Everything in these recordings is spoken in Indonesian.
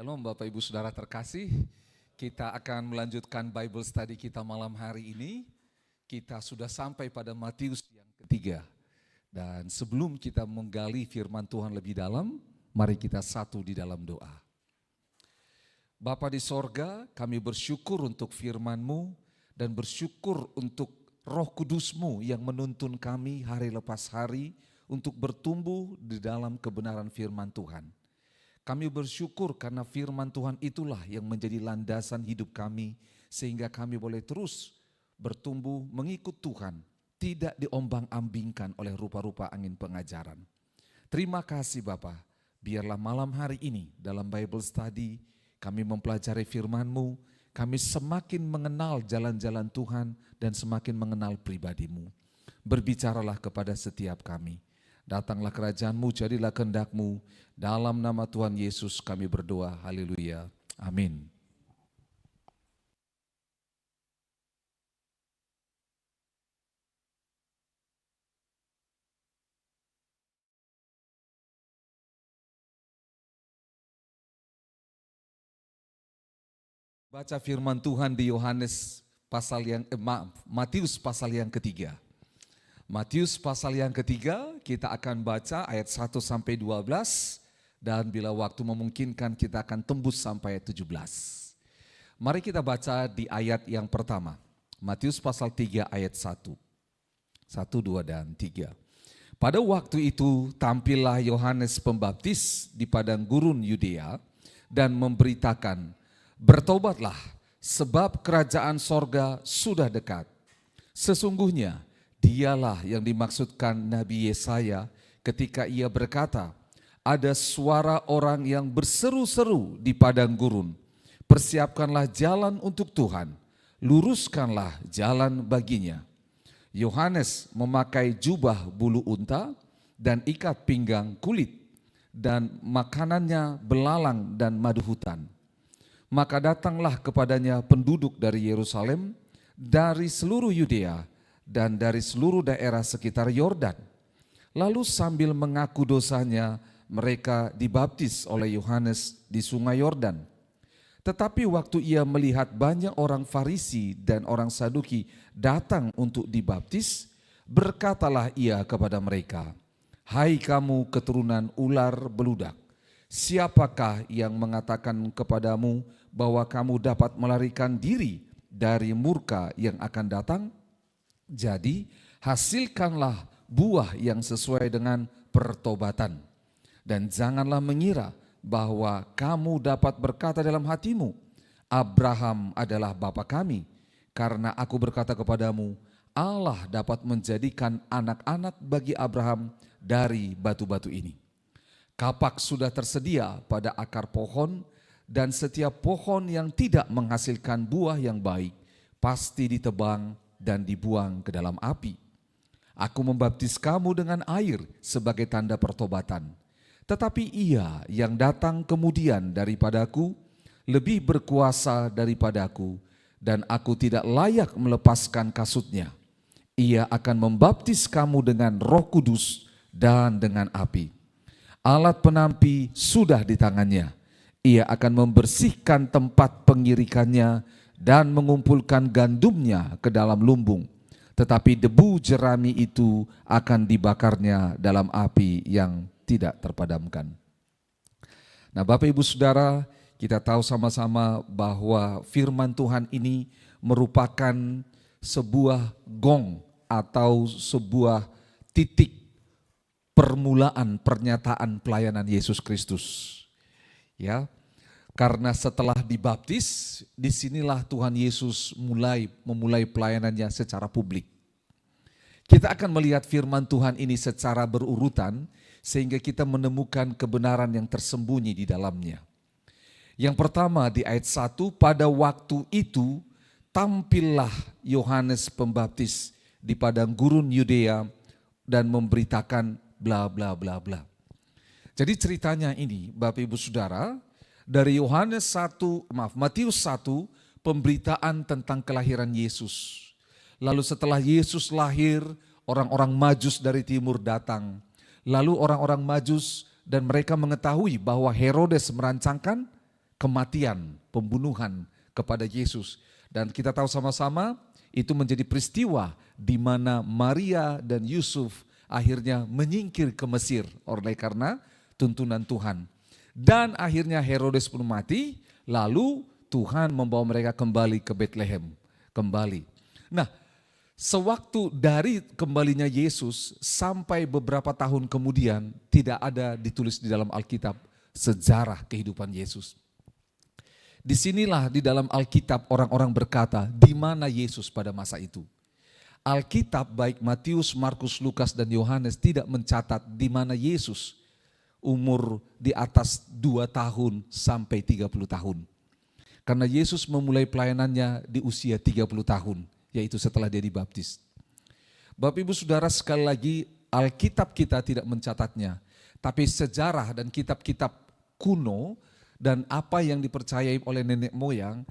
Shalom Bapak Ibu Saudara terkasih, kita akan melanjutkan Bible Study kita malam hari ini. Kita sudah sampai pada Matius yang ketiga. Dan sebelum kita menggali firman Tuhan lebih dalam, mari kita satu di dalam doa. Bapa di sorga, kami bersyukur untuk firman-Mu dan bersyukur untuk Roh Kudus-Mu yang menuntun kami hari lepas hari untuk bertumbuh di dalam kebenaran firman Tuhan. Kami bersyukur karena firman Tuhan itulah yang menjadi landasan hidup kami sehingga kami boleh terus bertumbuh mengikut Tuhan, tidak diombang-ambingkan oleh rupa-rupa angin pengajaran. Terima kasih Bapa, biarlah malam hari ini dalam Bible Study kami mempelajari firman-Mu, kami semakin mengenal jalan-jalan Tuhan dan semakin mengenal pribadi-Mu. Berbicaralah kepada setiap kami. Datanglah kerajaan-Mu, jadilah kehendak-Mu. Dalam nama Tuhan Yesus kami berdoa, haleluya, amin. Baca firman Tuhan di Matius pasal yang ketiga. Matius pasal yang ketiga kita akan baca ayat 1 sampai 12 dan bila waktu memungkinkan kita akan tembus sampai ayat 17. Mari kita baca di ayat yang pertama. Matius pasal 3 ayat 1. 1, 2 dan 3. Pada waktu itu tampillah Yohanes Pembaptis di padang gurun Yudea dan memberitakan, "Bertobatlah sebab kerajaan sorga sudah dekat." Sesungguhnya dialah yang dimaksudkan Nabi Yesaya ketika ia berkata, "Ada suara orang yang berseru-seru di padang gurun, persiapkanlah jalan untuk Tuhan, luruskanlah jalan baginya." Yohanes memakai jubah bulu unta dan ikat pinggang kulit, dan makanannya belalang dan madu hutan. Maka datanglah kepadanya penduduk dari Yerusalem, dari seluruh Yudea, dan dari seluruh daerah sekitar Yordan. Lalu sambil mengaku dosanya, mereka dibaptis oleh Yohanes di sungai Yordan. Tetapi waktu ia melihat banyak orang Farisi dan orang Saduki datang untuk dibaptis, berkatalah ia kepada mereka, "Hai kamu keturunan ular beludak, siapakah yang mengatakan kepadamu bahwa kamu dapat melarikan diri dari murka yang akan datang? Jadi hasilkanlah buah yang sesuai dengan pertobatan. Dan janganlah mengira bahwa kamu dapat berkata dalam hatimu, 'Abraham adalah bapa kami,' karena aku berkata kepadamu, Allah dapat menjadikan anak-anak bagi Abraham dari batu-batu ini. Kapak sudah tersedia pada akar pohon, dan setiap pohon yang tidak menghasilkan buah yang baik pasti ditebang dan dibuang ke dalam api. Aku membaptis kamu dengan air sebagai tanda pertobatan. Tetapi ia yang datang kemudian daripadaku lebih berkuasa daripadaku, dan aku tidak layak melepaskan kasutnya. Ia akan membaptis kamu dengan Roh Kudus dan dengan api. Alat penampi sudah di tangannya. Ia akan membersihkan tempat pengirikannya dan mengumpulkan gandumnya ke dalam lumbung. Tetapi debu jerami itu akan dibakarnya dalam api yang tidak terpadamkan." Nah Bapak Ibu Saudara, kita tahu sama-sama bahwa firman Tuhan ini merupakan sebuah gong atau sebuah titik permulaan pernyataan pelayanan Yesus Kristus. Ya, karena setelah dibaptis, disinilah Tuhan Yesus memulai pelayanannya secara publik. Kita akan melihat firman Tuhan ini secara berurutan sehingga kita menemukan kebenaran yang tersembunyi di dalamnya. Yang pertama di ayat 1, pada waktu itu tampillah Yohanes Pembaptis di padang gurun Yudea dan memberitakan bla bla bla bla. Jadi ceritanya ini Bapak Ibu Saudara, dari Matius 1, pemberitaan tentang kelahiran Yesus. Lalu setelah Yesus lahir, orang-orang Majus dari timur datang. Lalu orang-orang Majus dan mereka mengetahui bahwa Herodes merancangkan kematian, pembunuhan kepada Yesus. Dan kita tahu sama-sama itu menjadi peristiwa di mana Maria dan Yusuf akhirnya menyingkir ke Mesir oleh karena tuntunan Tuhan. Dan akhirnya Herodes pun mati, lalu Tuhan membawa mereka kembali ke Bethlehem. Kembali. Nah, sewaktu dari kembalinya Yesus sampai beberapa tahun kemudian tidak ada ditulis di dalam Alkitab sejarah kehidupan Yesus. Disinilah di dalam Alkitab orang-orang berkata, di mana Yesus pada masa itu? Alkitab baik Matius, Markus, Lukas dan Yohanes tidak mencatat di mana Yesus umur di atas 2 tahun sampai 30 tahun. Karena Yesus memulai pelayanannya di usia 30 tahun, yaitu setelah dia dibaptis. Bapak Ibu Saudara, sekali lagi Alkitab kita tidak mencatatnya, tapi sejarah dan kitab-kitab kuno dan apa yang dipercayai oleh nenek moyang,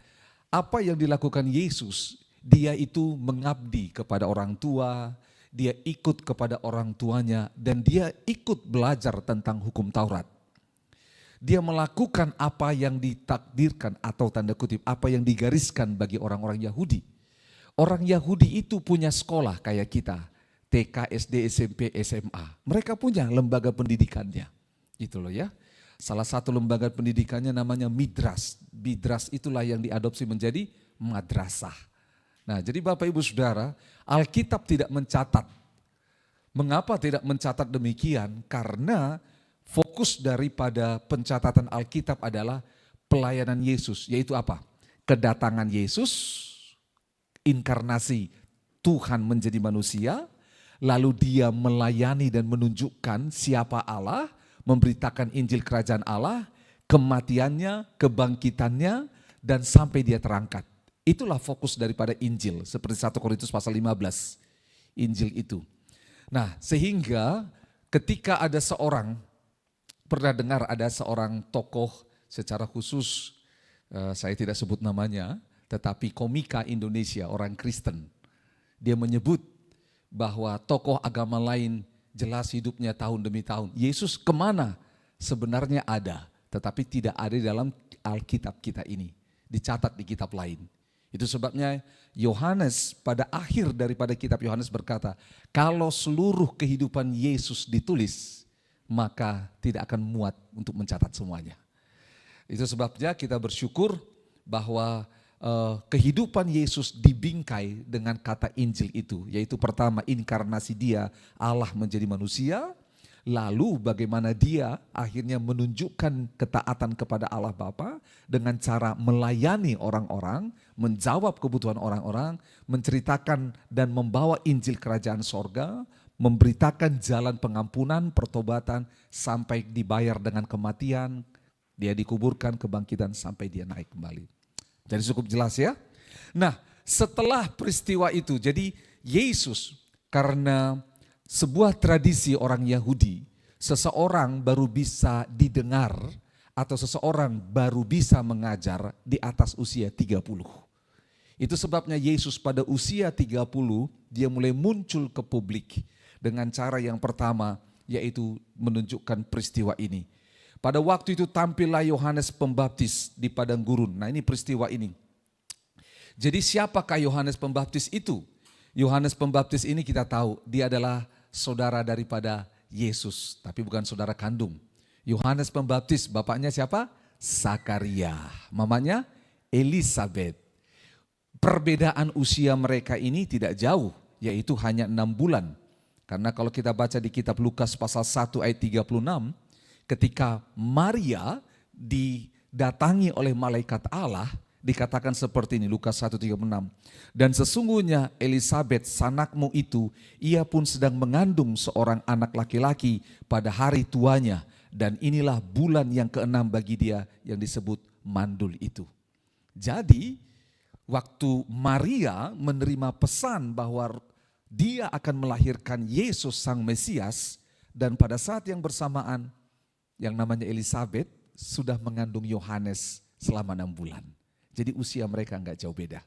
apa yang dilakukan Yesus, dia itu mengabdi kepada orang tua, dia ikut kepada orang tuanya, dan dia ikut belajar tentang hukum Taurat. Dia melakukan apa yang ditakdirkan atau tanda kutip apa yang digariskan bagi orang-orang Yahudi. Orang Yahudi itu punya sekolah kayak kita, TK, SD, SMP, SMA. Mereka punya lembaga pendidikannya. Itu loh ya. Salah satu lembaga pendidikannya namanya Midras. Midras itulah yang diadopsi menjadi madrasah. Nah, jadi Bapak Ibu Saudara, Alkitab tidak mencatat. Mengapa tidak mencatat demikian? Karena fokus daripada pencatatan Alkitab adalah pelayanan Yesus, yaitu apa? Kedatangan Yesus, inkarnasi Tuhan menjadi manusia, lalu dia melayani dan menunjukkan siapa Allah, memberitakan Injil Kerajaan Allah, kematiannya, kebangkitannya, dan sampai dia terangkat. Itulah fokus daripada Injil, seperti 1 Korintus pasal 15, Injil itu. Nah, sehingga ketika ada seorang, pernah dengar ada seorang tokoh secara khusus, saya tidak sebut namanya, tetapi komika Indonesia, orang Kristen. Dia menyebut bahwa tokoh agama lain jelas hidupnya tahun demi tahun. Yesus kemana? Sebenarnya ada, tetapi tidak ada di dalam Alkitab kita ini. Dicatat di kitab lain. Itu sebabnya Yohanes pada akhir daripada kitab Yohanes berkata, kalau seluruh kehidupan Yesus ditulis, maka tidak akan muat untuk mencatat semuanya. Itu sebabnya kita bersyukur bahwa kehidupan Yesus dibingkai dengan kata Injil itu, yaitu pertama inkarnasi dia, Allah menjadi manusia, lalu bagaimana dia akhirnya menunjukkan ketaatan kepada Allah Bapa dengan cara melayani orang-orang, menjawab kebutuhan orang-orang, menceritakan dan membawa Injil Kerajaan Sorga, memberitakan jalan pengampunan, pertobatan, sampai dibayar dengan kematian, dia dikuburkan, kebangkitan, sampai dia naik kembali. Jadi cukup jelas ya. Nah, setelah peristiwa itu, jadi Yesus karena sebuah tradisi orang Yahudi, seseorang baru bisa didengar atau seseorang baru bisa mengajar di atas usia 30. Itu sebabnya Yesus pada usia 30 dia mulai muncul ke publik dengan cara yang pertama yaitu menunjukkan peristiwa ini. Pada waktu itu tampillah Yohanes Pembaptis di padang gurun. Nah, ini peristiwa ini. Jadi siapakah Yohanes Pembaptis itu? Yohanes Pembaptis ini kita tahu dia adalah saudara daripada Yesus, tapi bukan saudara kandung. Yohanes Pembaptis, bapaknya siapa? Zakaria, mamanya Elisabet. Perbedaan usia mereka ini tidak jauh, yaitu hanya 6 bulan. Karena kalau kita baca di kitab Lukas pasal 1 ayat 36, ketika Maria didatangi oleh malaikat Allah, dikatakan seperti ini, Lukas 1:36. Dan sesungguhnya Elisabet sanakmu itu, ia pun sedang mengandung seorang anak laki-laki pada hari tuanya. Dan inilah bulan yang ke-6 bagi dia yang disebut mandul itu. Jadi waktu Maria menerima pesan bahwa dia akan melahirkan Yesus Sang Mesias, dan pada saat yang bersamaan yang namanya Elisabet sudah mengandung Yohanes selama 6 bulan. Jadi usia mereka enggak jauh beda.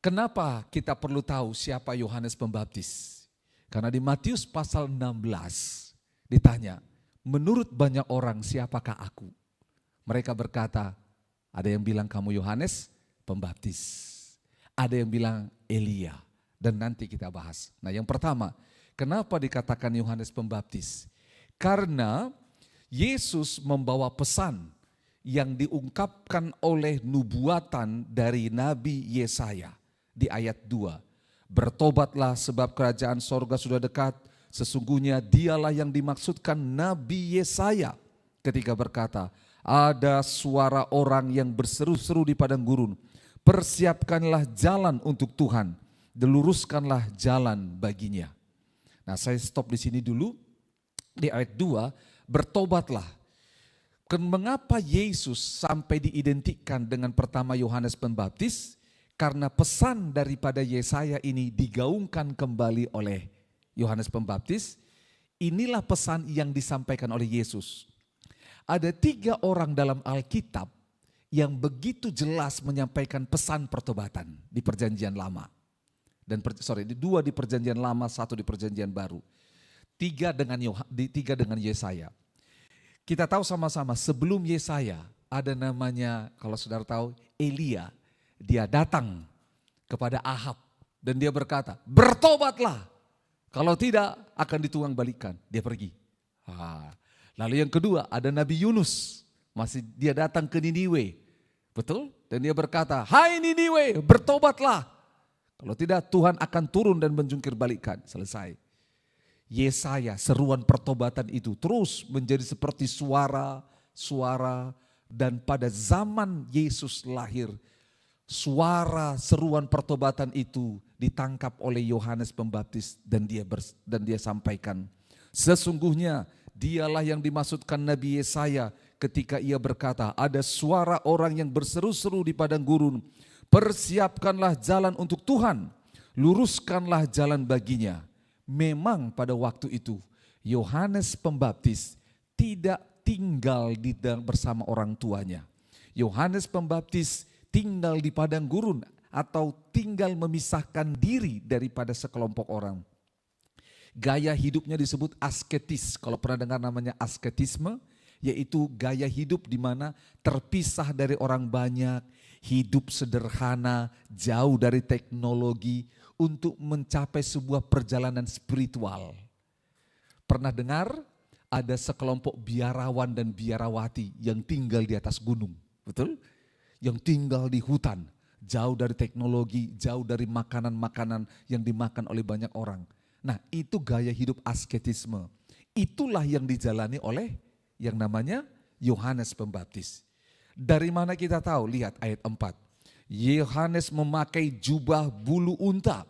Kenapa kita perlu tahu siapa Yohanes Pembaptis? Karena di Matius pasal 16 ditanya, menurut banyak orang siapakah aku? Mereka berkata, ada yang bilang kamu Yohanes Pembaptis. Ada yang bilang Elia. Dan nanti kita bahas. Nah yang pertama, kenapa dikatakan Yohanes Pembaptis? Karena Yesus membawa pesan yang diungkapkan oleh nubuatan dari Nabi Yesaya di ayat 2. Bertobatlah sebab kerajaan sorga sudah dekat. Sesungguhnya dialah yang dimaksudkan Nabi Yesaya ketika berkata, ada suara orang yang berseru-seru di padang gurun. Persiapkanlah jalan untuk Tuhan, diluruskanlah jalan baginya. Nah saya stop di sini dulu. Di ayat 2, bertobatlah. Mengapa Yesus sampai diidentikan dengan pertama Yohanes Pembaptis? Karena pesan daripada Yesaya ini digaungkan kembali oleh Yohanes Pembaptis. Inilah pesan yang disampaikan oleh Yesus. Ada 3 orang dalam Alkitab yang begitu jelas menyampaikan pesan pertobatan di Perjanjian Lama. Dan 2 di Perjanjian Lama, 1 di Perjanjian Baru. 3 dengan Yesaya. Kita tahu sama-sama sebelum Yesaya ada namanya, kalau saudara tahu, Elia. Dia datang kepada Ahab dan dia berkata, bertobatlah. Kalau tidak akan dituang balikan. Dia pergi. Lalu yang kedua ada Nabi Yunus. Dia datang ke Niniwe. Betul? Dan dia berkata, hai Niniwe, bertobatlah. Kalau tidak Tuhan akan turun dan menjungkir balikan. Selesai. Yesaya, seruan pertobatan itu terus menjadi seperti suara dan pada zaman Yesus lahir, suara seruan pertobatan itu ditangkap oleh Yohanes Pembaptis dan dia sampaikan, sesungguhnya dialah yang dimaksudkan Nabi Yesaya ketika ia berkata, ada suara orang yang berseru-seru di padang gurun, persiapkanlah jalan untuk Tuhan, luruskanlah jalan baginya. Memang pada waktu itu Yohanes Pembaptis tidak tinggal bersama orang tuanya. Yohanes Pembaptis tinggal di padang gurun atau tinggal memisahkan diri daripada sekelompok orang. Gaya hidupnya disebut asketis. Kalau pernah dengar namanya asketisme, yaitu gaya hidup di mana terpisah dari orang banyak, hidup sederhana, jauh dari teknologi, untuk mencapai sebuah perjalanan spiritual. Pernah dengar ada sekelompok biarawan dan biarawati yang tinggal di atas gunung, betul? Yang tinggal di hutan, jauh dari teknologi, jauh dari makanan-makanan yang dimakan oleh banyak orang. Nah itu gaya hidup asketisme. Itulah yang dijalani oleh yang namanya Yohanes Pembaptis. Dari mana kita tahu? Lihat ayat 4. Yohanes memakai jubah bulu unta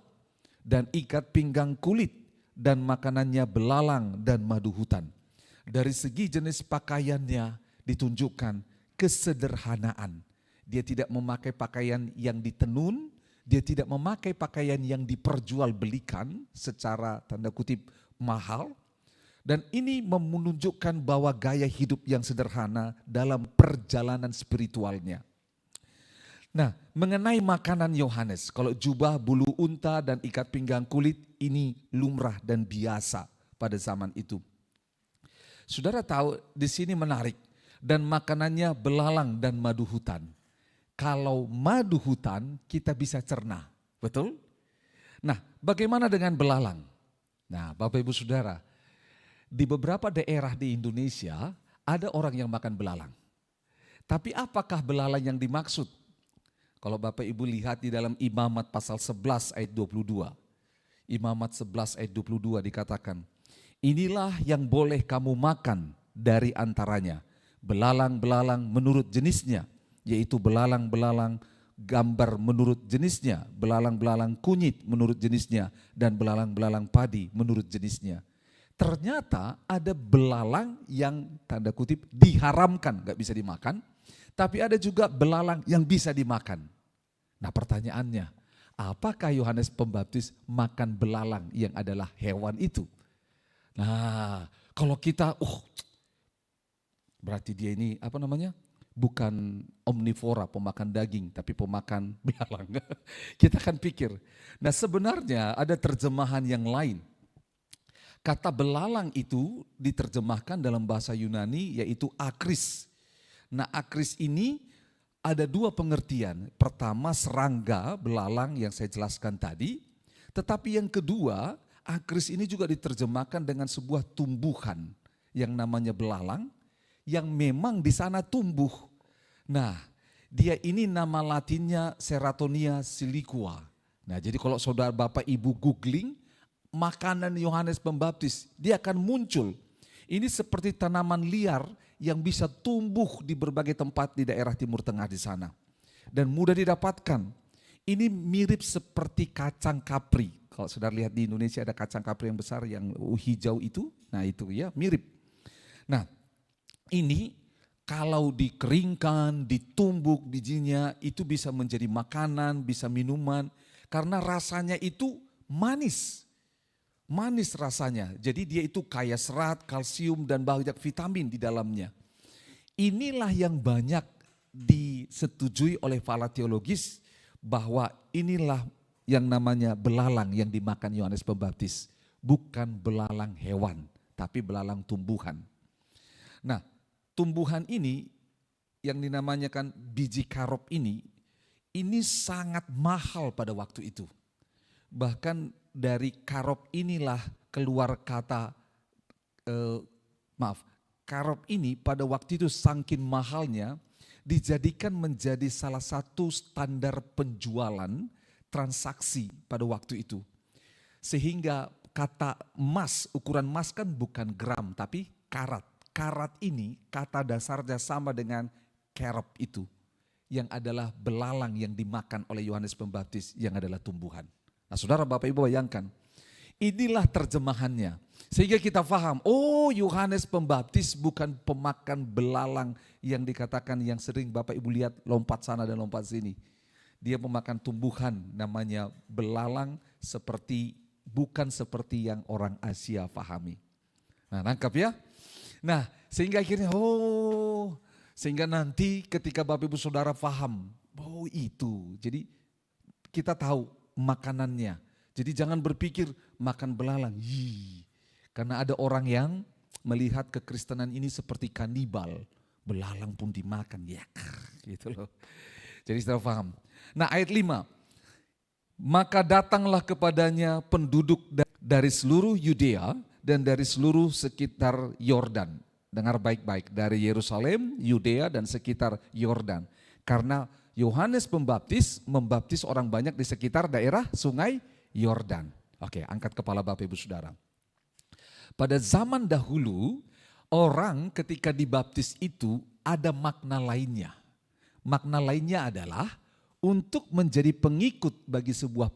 dan ikat pinggang kulit dan makanannya belalang dan madu hutan. Dari segi jenis pakaiannya ditunjukkan kesederhanaan. Dia tidak memakai pakaian yang ditenun, dia tidak memakai pakaian yang diperjualbelikan secara tanda kutip mahal. Dan ini menunjukkan bahwa gaya hidup yang sederhana dalam perjalanan spiritualnya. Nah, mengenai makanan Yohanes, kalau jubah bulu unta dan ikat pinggang kulit ini lumrah dan biasa pada zaman itu. Saudara tahu di sini menarik, dan makanannya belalang dan madu hutan. Kalau madu hutan kita bisa cerna, betul? Nah, bagaimana dengan belalang? Nah, Bapak Ibu Saudara, di beberapa daerah di Indonesia ada orang yang makan belalang. Tapi apakah belalang yang dimaksud? Kalau Bapak Ibu lihat di dalam Imamat pasal 11 ayat 22. Imamat 11 ayat 22 dikatakan, inilah yang boleh kamu makan dari antaranya, belalang-belalang menurut jenisnya, yaitu belalang-belalang gambar menurut jenisnya, belalang-belalang kunyit menurut jenisnya, dan belalang-belalang padi menurut jenisnya. Ternyata ada belalang yang tanda kutip diharamkan, gak bisa dimakan, tapi ada juga belalang yang bisa dimakan. Nah pertanyaannya, apakah Yohanes Pembaptis makan belalang yang adalah hewan itu? Nah kalau kita, berarti dia ini bukan omnivora, pemakan daging, tapi pemakan belalang. Kita akan pikir, nah sebenarnya ada terjemahan yang lain. Kata belalang itu diterjemahkan dalam bahasa Yunani yaitu akris. Nah, akris ini ada dua pengertian. Pertama, serangga, belalang yang saya jelaskan tadi. Tetapi yang kedua, akris ini juga diterjemahkan dengan sebuah tumbuhan yang namanya belalang, yang memang di sana tumbuh. Nah, dia ini nama latinnya Serratonia siliqua. Nah, jadi kalau saudara bapak ibu googling makanan Yohanes Pembaptis, dia akan muncul. Ini seperti tanaman liar yang bisa tumbuh di berbagai tempat di daerah Timur Tengah di sana. Dan mudah didapatkan. Ini mirip seperti kacang kapri. Kalau saudara lihat di Indonesia ada kacang kapri yang besar yang hijau itu. Nah itu ya mirip. Nah ini kalau dikeringkan, ditumbuk bijinya itu bisa menjadi makanan, bisa minuman. Karena rasanya itu manis. Manis rasanya, jadi dia itu kaya serat, kalsium dan banyak vitamin di dalamnya. Inilah yang banyak disetujui oleh para teologis bahwa inilah yang namanya belalang yang dimakan Yohanes Pembaptis. Bukan belalang hewan, tapi belalang tumbuhan. Nah, tumbuhan ini yang dinamakan biji karop ini sangat mahal pada waktu itu. Bahkan dari karop inilah keluar kata, karop ini pada waktu itu saking mahalnya dijadikan menjadi salah satu standar penjualan transaksi pada waktu itu. Sehingga kata emas, ukuran emas kan bukan gram tapi karat. Karat ini kata dasarnya sama dengan karop itu, yang adalah belalang yang dimakan oleh Yohanes Pembaptis yang adalah tumbuhan. Nah saudara bapak ibu bayangkan, inilah terjemahannya. Sehingga kita paham, oh Yohanes Pembaptis bukan pemakan belalang yang dikatakan yang sering bapak ibu lihat lompat sana dan lompat sini. Dia memakan tumbuhan namanya belalang bukan seperti yang orang Asia pahami. Nah nangkap ya. Nah sehingga akhirnya sehingga nanti ketika bapak ibu saudara paham, oh itu. Jadi kita tahu makanannya. Jadi jangan berpikir makan belalang. Karena ada orang yang melihat kekristenan ini seperti kanibal. Belalang pun dimakan. Ya, gitu loh. Jadi sudah paham. Nah ayat 5. Maka datanglah kepadanya penduduk dari seluruh Yudea dan dari seluruh sekitar Yordan. Dengar baik-baik, dari Yerusalem, Yudea dan sekitar Yordan. Karena Yohanes Pembaptis membaptis orang banyak di sekitar daerah sungai Yordan. Oke, angkat kepala Bapak Ibu Saudara. Pada zaman dahulu, orang ketika dibaptis itu ada makna lainnya. Makna lainnya adalah untuk menjadi pengikut bagi sebuah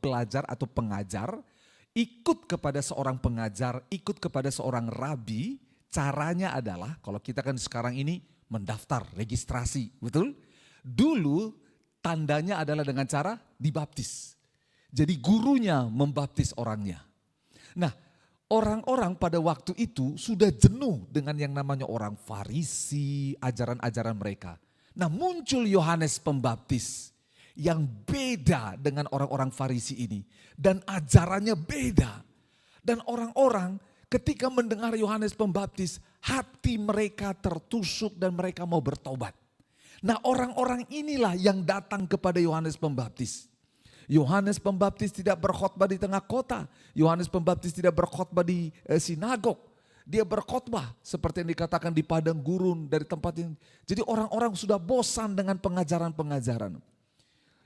pelajar atau pengajar, ikut kepada seorang pengajar, ikut kepada seorang rabi. Caranya adalah, kalau kita kan sekarang ini mendaftar, registrasi, betul? Dulu tandanya adalah dengan cara dibaptis. Jadi gurunya membaptis orangnya. Nah, orang-orang pada waktu itu sudah jenuh dengan yang namanya orang Farisi, ajaran-ajaran mereka. Nah, muncul Yohanes Pembaptis yang beda dengan orang-orang Farisi ini. Dan ajarannya beda. Dan orang-orang ketika mendengar Yohanes Pembaptis, hati mereka tertusuk dan mereka mau bertobat. Nah orang-orang inilah yang datang kepada Yohanes Pembaptis. Yohanes Pembaptis tidak berkhotbah di tengah kota. Yohanes Pembaptis tidak berkhotbah di sinagog. Dia berkhotbah seperti yang dikatakan di padang gurun dari tempat yang. Jadi orang-orang sudah bosan dengan pengajaran-pengajaran.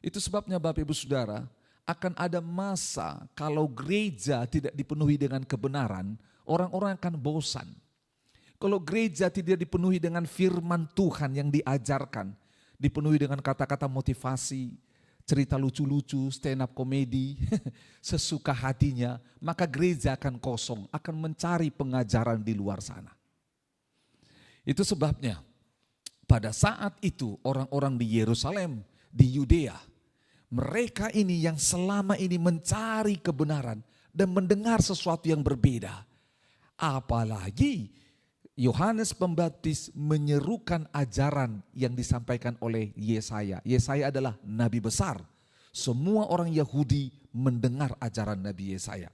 Itu sebabnya Bapak Ibu Saudara, akan ada masa kalau gereja tidak dipenuhi dengan kebenaran, orang-orang akan bosan. Kalau gereja tidak dipenuhi dengan firman Tuhan yang diajarkan, dipenuhi dengan kata-kata motivasi, cerita lucu-lucu, stand up komedi, sesuka hatinya, maka gereja akan kosong, akan mencari pengajaran di luar sana. Itu sebabnya pada saat itu orang-orang di Yerusalem, di Yudea, mereka ini yang selama ini mencari kebenaran dan mendengar sesuatu yang berbeda. Apalagi Yohanes Pembaptis menyerukan ajaran yang disampaikan oleh Yesaya. Yesaya adalah nabi besar. Semua orang Yahudi mendengar ajaran Nabi Yesaya.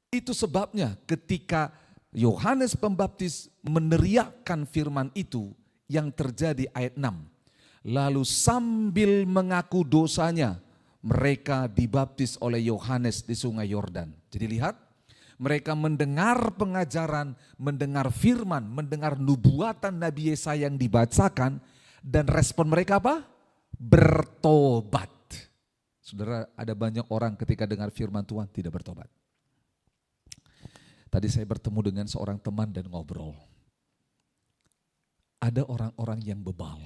Itu sebabnya ketika Yohanes Pembaptis meneriakkan firman itu yang terjadi ayat 6. Lalu sambil mengaku dosanya, mereka dibaptis oleh Yohanes di sungai Yordan. Jadi lihat, mereka mendengar pengajaran, mendengar firman, mendengar nubuatan Nabi Yesaya yang dibacakan, dan respon mereka apa? Bertobat. Saudara, ada banyak orang ketika dengar firman Tuhan tidak bertobat. Tadi saya bertemu dengan seorang teman dan ngobrol. Ada orang-orang yang bebal.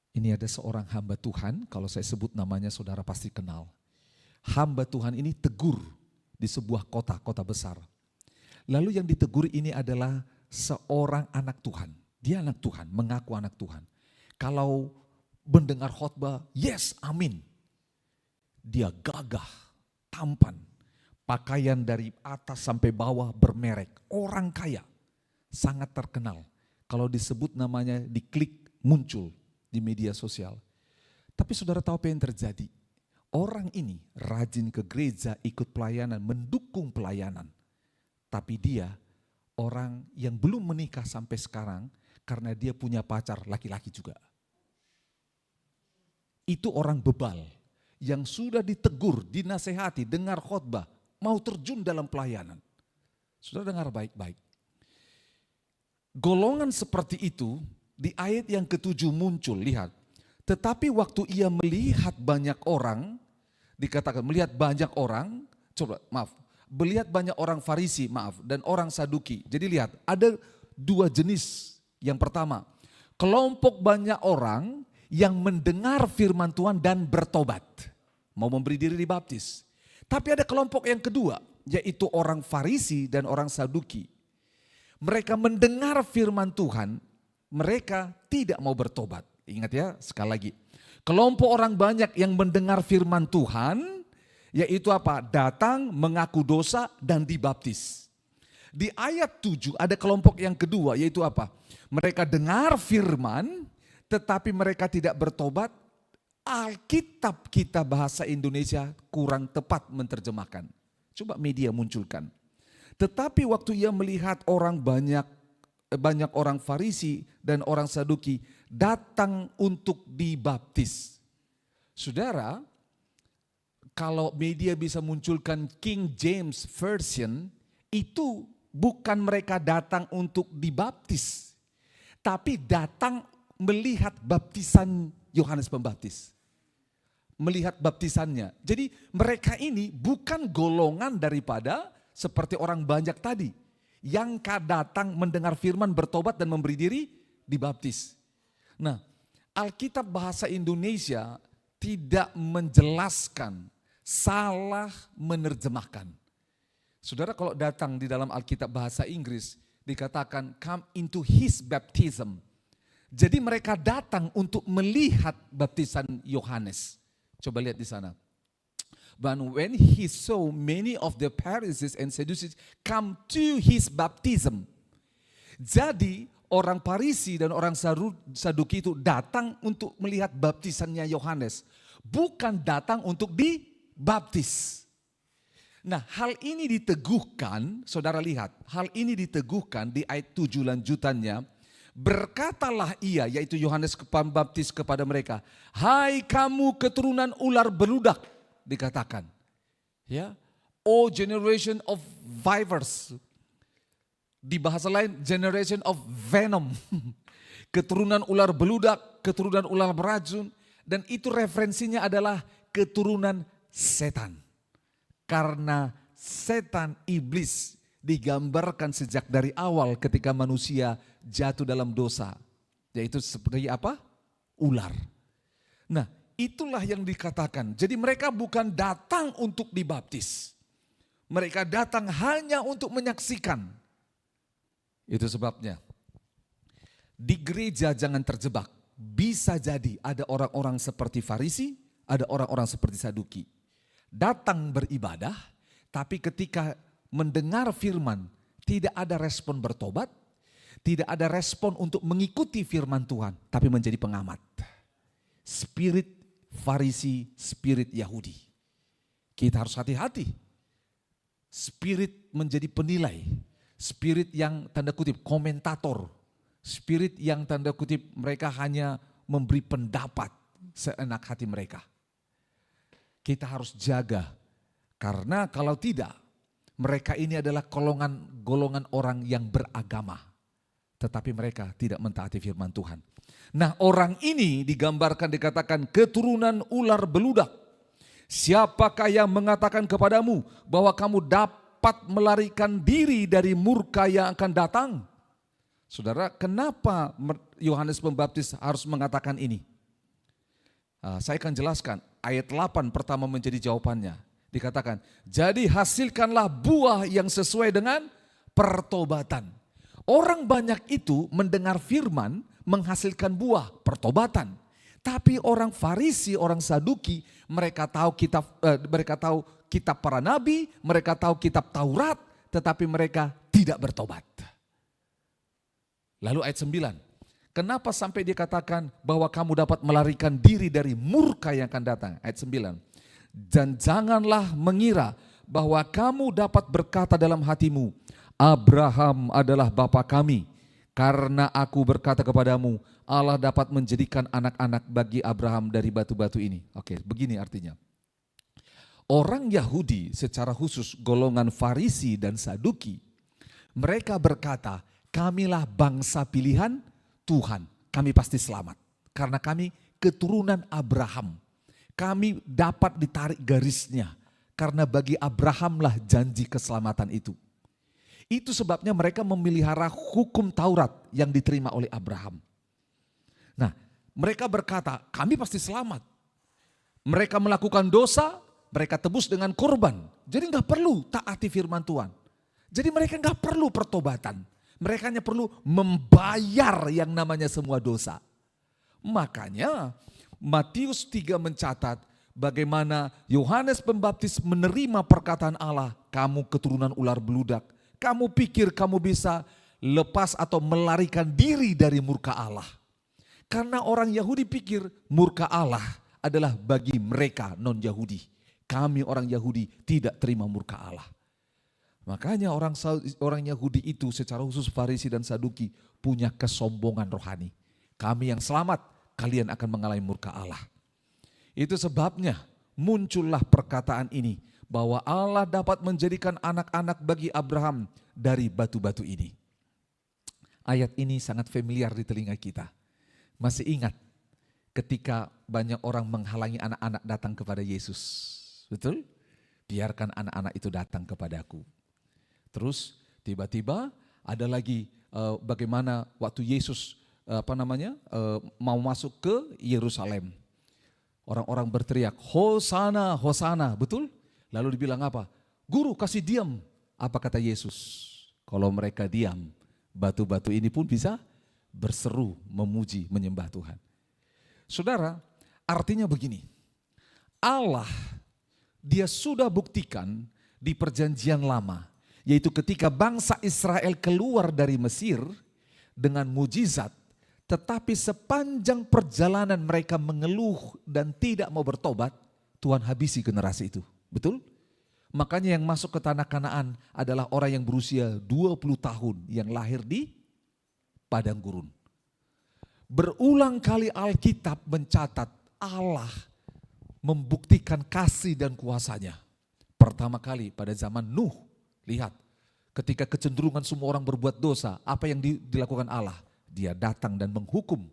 Ini ada seorang hamba Tuhan, kalau saya sebut namanya saudara pasti kenal. Hamba Tuhan ini tegur di sebuah kota besar. Lalu yang ditegur ini adalah seorang anak Tuhan. Dia anak Tuhan, mengaku anak Tuhan. Kalau mendengar khotbah, yes, amin. Dia gagah, tampan, pakaian dari atas sampai bawah bermerek. Orang kaya, sangat terkenal. Kalau disebut namanya, diklik muncul di media sosial. Tapi saudara tahu apa yang terjadi? Orang ini rajin ke gereja, ikut pelayanan, mendukung pelayanan. Tapi dia orang yang belum menikah sampai sekarang karena dia punya pacar laki-laki juga. Itu orang bebal yang sudah ditegur, dinasehati, dengar khotbah, mau terjun dalam pelayanan. Saudara dengar baik-baik. Golongan seperti itu di ayat yang ke-7 muncul, lihat. Tetapi waktu ia melihat banyak orang, dikatakan melihat banyak orang, melihat banyak orang Farisi, dan orang Saduki. Jadi lihat, ada dua jenis. Yang pertama, kelompok banyak orang yang mendengar firman Tuhan dan bertobat. Mau memberi diri dibaptis. Tapi ada kelompok yang kedua, yaitu orang Farisi dan orang Saduki. Mereka mendengar firman Tuhan, mereka tidak mau bertobat. Ingat ya, sekali lagi. Kelompok orang banyak yang mendengar firman Tuhan, yaitu apa? Datang, mengaku dosa, dan dibaptis. Di ayat 7 ada kelompok yang kedua, yaitu apa? Mereka dengar firman, tetapi mereka tidak bertobat. Alkitab kita bahasa Indonesia kurang tepat menerjemahkan. Coba media munculkan. Tetapi waktu ia melihat banyak orang Farisi dan orang Saduki datang untuk dibaptis. Saudara, kalau media bisa munculkan King James Version, itu bukan mereka datang untuk dibaptis, tapi datang melihat baptisan Yohanes Pembaptis. Melihat baptisannya. Jadi mereka ini bukan golongan daripada seperti orang banyak tadi. Yang datang mendengar firman, bertobat dan memberi diri dibaptis. Nah, Alkitab bahasa Indonesia tidak menjelaskan, salah menerjemahkan. Saudara kalau datang di dalam Alkitab bahasa Inggris dikatakan come into his baptism. Jadi mereka datang untuk melihat baptisan Yohanes. Coba lihat di sana. But when he saw many of the Pharisees and Sadducees come to his baptism. Jadi orang Farisi dan orang Saduki itu datang untuk melihat baptisannya Yohanes. Bukan datang untuk dibaptis. Nah, hal ini diteguhkan, saudara lihat, hal ini diteguhkan di ayat 7 lanjutannya. Berkatalah ia, yaitu Yohanes Pembaptis kepada mereka, hai kamu keturunan ular beludak, dikatakan. Ya, oh generation of vipers. Di bahasa lain, generation of venom. Keturunan ular beludak, keturunan ular beracun. Dan itu referensinya adalah keturunan setan. Karena setan, iblis digambarkan sejak dari awal ketika manusia jatuh dalam dosa. Yaitu seperti apa? Ular. Nah, itulah yang dikatakan. Jadi mereka bukan datang untuk dibaptis. Mereka datang hanya untuk menyaksikan. Itu sebabnya. Di gereja jangan terjebak. Bisa jadi ada orang-orang seperti Farisi, ada orang-orang seperti Saduki. Datang beribadah, tapi ketika mendengar firman, tidak ada respon bertobat, tidak ada respon untuk mengikuti firman Tuhan, tapi menjadi pengamat. Spirit Farisi, spirit Yahudi. Kita harus hati-hati. Spirit menjadi penilai. spirit yang tanda kutip komentator, spirit yang tanda kutip mereka hanya memberi pendapat seenak hati mereka. Kita harus jaga, karena kalau tidak, mereka ini adalah golongan orang yang beragama, tetapi mereka tidak mentaati firman Tuhan. Nah, orang ini digambarkan dikatakan keturunan ular beludak. Siapakah yang mengatakan kepadamu bahwa kamu dapat melarikan diri dari murka yang akan datang? Saudara, kenapa Yohanes Pembaptis harus mengatakan ini? Saya akan jelaskan. Ayat 8 pertama menjadi jawabannya. Dikatakan, jadi hasilkanlah buah yang sesuai dengan pertobatan. Orang banyak itu mendengar firman menghasilkan buah pertobatan. Tapi orang Farisi, orang Saduki, mereka tahu kitab para nabi, mereka tahu kitab Taurat, tetapi mereka tidak bertobat. Lalu ayat 9, kenapa sampai dikatakan bahwa kamu dapat melarikan diri dari murka yang akan datang? Ayat 9. Dan janganlah mengira bahwa kamu dapat berkata dalam hatimu, Abraham adalah bapa kami. Karena aku berkata kepadamu, Allah dapat menjadikan anak-anak bagi Abraham dari batu-batu ini. Oke, begini artinya. Orang Yahudi secara khusus golongan Farisi dan Saduki, mereka berkata, kamilah bangsa pilihan Tuhan, kami pasti selamat. Karena kami keturunan Abraham. Kami dapat ditarik garisnya karena bagi Abrahamlah janji keselamatan itu. Itu sebabnya mereka memelihara hukum Taurat yang diterima oleh Abraham. Nah, mereka berkata, kami pasti selamat. Mereka melakukan dosa, mereka tebus dengan korban. Jadi nggak perlu taati firman Tuhan. Jadi mereka nggak perlu pertobatan. Mereka hanya perlu membayar yang namanya semua dosa. Makanya Matius 3 mencatat bagaimana Yohanes Pembaptis menerima perkataan Allah, kamu keturunan ular beludak. Kamu pikir kamu bisa lepas atau melarikan diri dari murka Allah. Karena orang Yahudi pikir murka Allah adalah bagi mereka non-Yahudi. Kami orang Yahudi tidak terima murka Allah. Makanya orang Yahudi itu secara khusus Farisi dan Saduki punya kesombongan rohani. Kami yang selamat, kalian akan mengalami murka Allah. Itu sebabnya muncullah perkataan ini bahwa Allah dapat menjadikan anak-anak bagi Abraham dari batu-batu ini. Ayat ini sangat familiar di telinga kita. Masih ingat ketika banyak orang menghalangi anak-anak datang kepada Yesus. Betul? Biarkan anak-anak itu datang kepadaku. Terus tiba-tiba ada lagi bagaimana waktu Yesus mau masuk ke Yerusalem. Orang-orang berteriak, Hosana, Hosana, betul? Lalu dibilang apa? Guru kasih diam. Apa kata Yesus? Kalau mereka diam, batu-batu ini pun bisa berseru, memuji, menyembah Tuhan. Saudara, artinya begini. Allah, dia sudah buktikan di perjanjian lama. Yaitu ketika bangsa Israel keluar dari Mesir dengan mujizat. Tetapi sepanjang perjalanan mereka mengeluh dan tidak mau bertobat, Tuhan habisi generasi itu. Betul? Makanya yang masuk ke tanah Kanaan adalah orang yang berusia 20 tahun yang lahir di padang gurun. Berulang kali Alkitab mencatat Allah membuktikan kasih dan kuasanya. Pertama kali pada zaman Nuh, lihat ketika kecenderungan semua orang berbuat dosa, apa yang dilakukan Allah? Dia datang dan menghukum.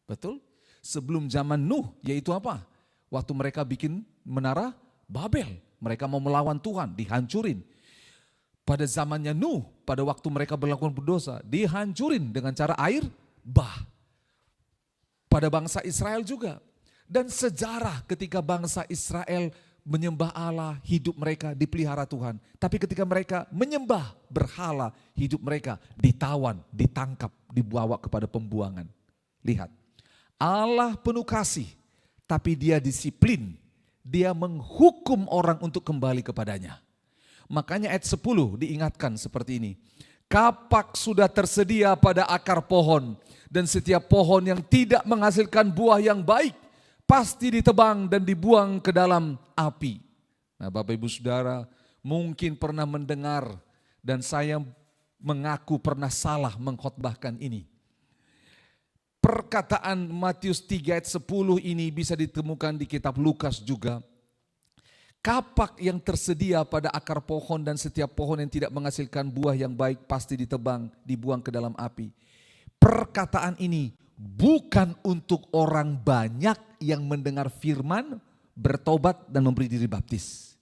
Betul? Sebelum zaman Nuh, yaitu apa? Waktu mereka bikin menara Babel. Mereka mau melawan Tuhan, dihancurin. Pada zamannya Nuh, pada waktu mereka berlakukan berdosa, dihancurin dengan cara air bah. Pada bangsa Israel juga. Dan sejarah ketika bangsa Israel menyembah Allah, hidup mereka dipelihara Tuhan. Tapi ketika mereka menyembah berhala, hidup mereka ditawan, ditangkap, dibawa kepada pembuangan. Lihat, Allah penuh kasih, tapi dia disiplin. Dia menghukum orang untuk kembali kepadanya. Makanya ayat 10 diingatkan seperti ini. Kapak sudah tersedia pada akar pohon, dan setiap pohon yang tidak menghasilkan buah yang baik, pasti ditebang dan dibuang ke dalam api. Nah, Bapak Ibu Saudara mungkin pernah mendengar dan saya mengaku pernah salah mengkhotbahkan ini. Perkataan Matius 3 ayat 10 ini bisa ditemukan di kitab Lukas juga. Kapak yang tersedia pada akar pohon dan setiap pohon yang tidak menghasilkan buah yang baik pasti ditebang, dibuang ke dalam api. Perkataan ini bukan untuk orang banyak yang mendengar firman, bertobat dan memberi diri baptis.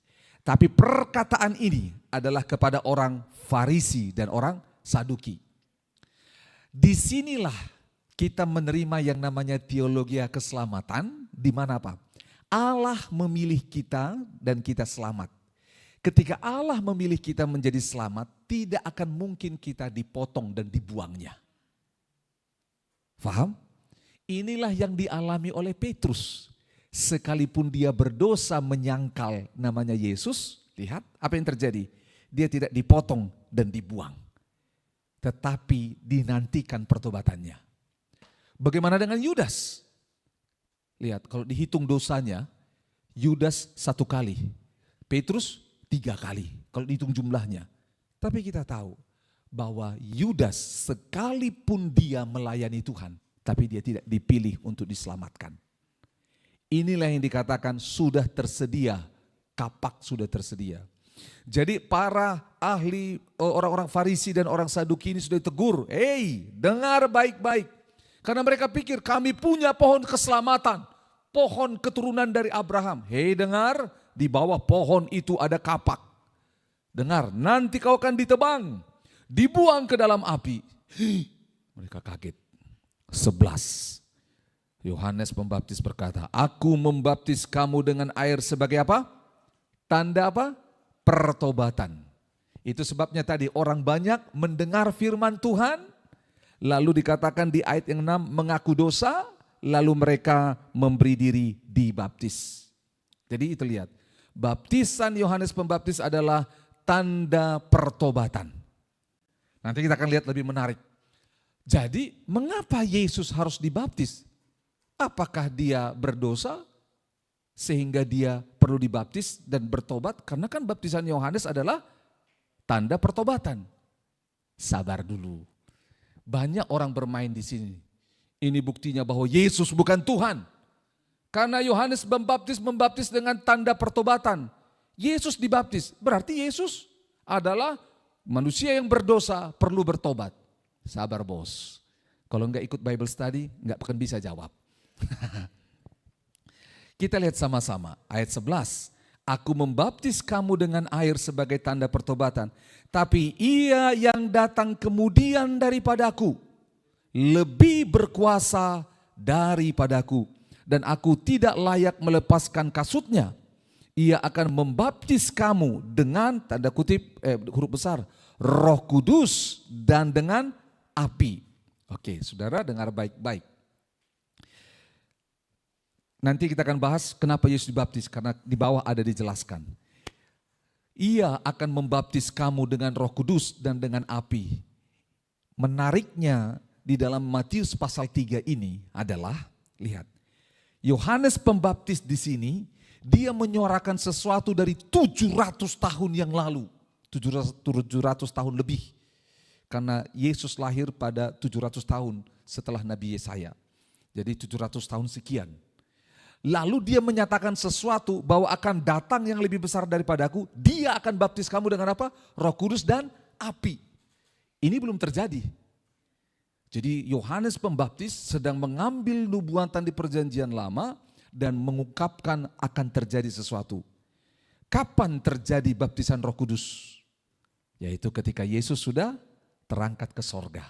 Tapi perkataan ini adalah kepada orang Farisi dan orang Saduki. Disinilah kita menerima yang namanya teologi keselamatan, di mana apa? Allah memilih kita dan kita selamat. Ketika Allah memilih kita menjadi selamat, tidak akan mungkin kita dipotong dan dibuangnya. Faham? Inilah yang dialami oleh Petrus. Sekalipun dia berdosa menyangkal namanya Yesus, lihat apa yang terjadi. Dia tidak dipotong dan dibuang. Tetapi dinantikan pertobatannya. Bagaimana dengan Yudas? Lihat, kalau dihitung dosanya, Yudas 1 kali, Petrus 3 kali, kalau dihitung jumlahnya. Tapi kita tahu bahwa Yudas sekalipun dia melayani Tuhan, tapi dia tidak dipilih untuk diselamatkan. Inilah yang dikatakan sudah tersedia, kapak sudah tersedia. Jadi para ahli, orang-orang Farisi dan orang Saduki ini sudah ditegur, hei dengar baik-baik. Karena mereka pikir kami punya pohon keselamatan, pohon keturunan dari Abraham. Hei dengar, di bawah pohon itu ada kapak. Dengar, nanti kau akan ditebang, dibuang ke dalam api. Mereka kaget. 11. Yohanes Pembaptis berkata, aku membaptis kamu dengan air sebagai apa? Tanda apa? Pertobatan. Itu sebabnya tadi orang banyak mendengar firman Tuhan, lalu dikatakan di ayat yang 6 mengaku dosa, lalu mereka memberi diri dibaptis. Jadi itu lihat, baptisan Yohanes Pembaptis adalah tanda pertobatan. Nanti kita akan lihat lebih menarik. Jadi mengapa Yesus harus dibaptis? Apakah dia berdosa sehingga dia perlu dibaptis dan bertobat? Karena kan baptisan Yohanes adalah tanda pertobatan. Sabar dulu. Banyak orang bermain di sini. Ini buktinya bahwa Yesus bukan Tuhan. Karena Yohanes membaptis dengan tanda pertobatan. Yesus dibaptis, berarti Yesus adalah manusia yang berdosa, perlu bertobat. Sabar bos. Kalau enggak ikut Bible study, enggak akan bisa jawab. Kita lihat sama-sama ayat 11. Aku membaptis kamu dengan air sebagai tanda pertobatan. Tapi ia yang datang kemudian daripadaku lebih berkuasa daripadaku. Dan aku tidak layak melepaskan kasutnya. Ia akan membaptis kamu dengan tanda kutip huruf besar Roh Kudus dan dengan api. Oke, saudara dengar baik-baik. Nanti kita akan bahas kenapa Yesus dibaptis, karena di bawah ada dijelaskan. Ia akan membaptis kamu dengan Roh Kudus dan dengan api. Menariknya di dalam Matius pasal 3 ini adalah, lihat, Yohanes Pembaptis di sini, dia menyuarakan sesuatu dari 700 tahun yang lalu. 700 tahun lebih. Karena Yesus lahir pada 700 tahun setelah Nabi Yesaya. Jadi 700 tahun sekian. Lalu dia menyatakan sesuatu bahwa akan datang yang lebih besar daripadaku. Dia akan baptis kamu dengan apa? Roh Kudus dan api. Ini belum terjadi. Jadi Yohanes Pembaptis sedang mengambil nubuatan di perjanjian lama dan mengungkapkan akan terjadi sesuatu. Kapan terjadi baptisan Roh Kudus? Yaitu ketika Yesus sudah terangkat ke sorga.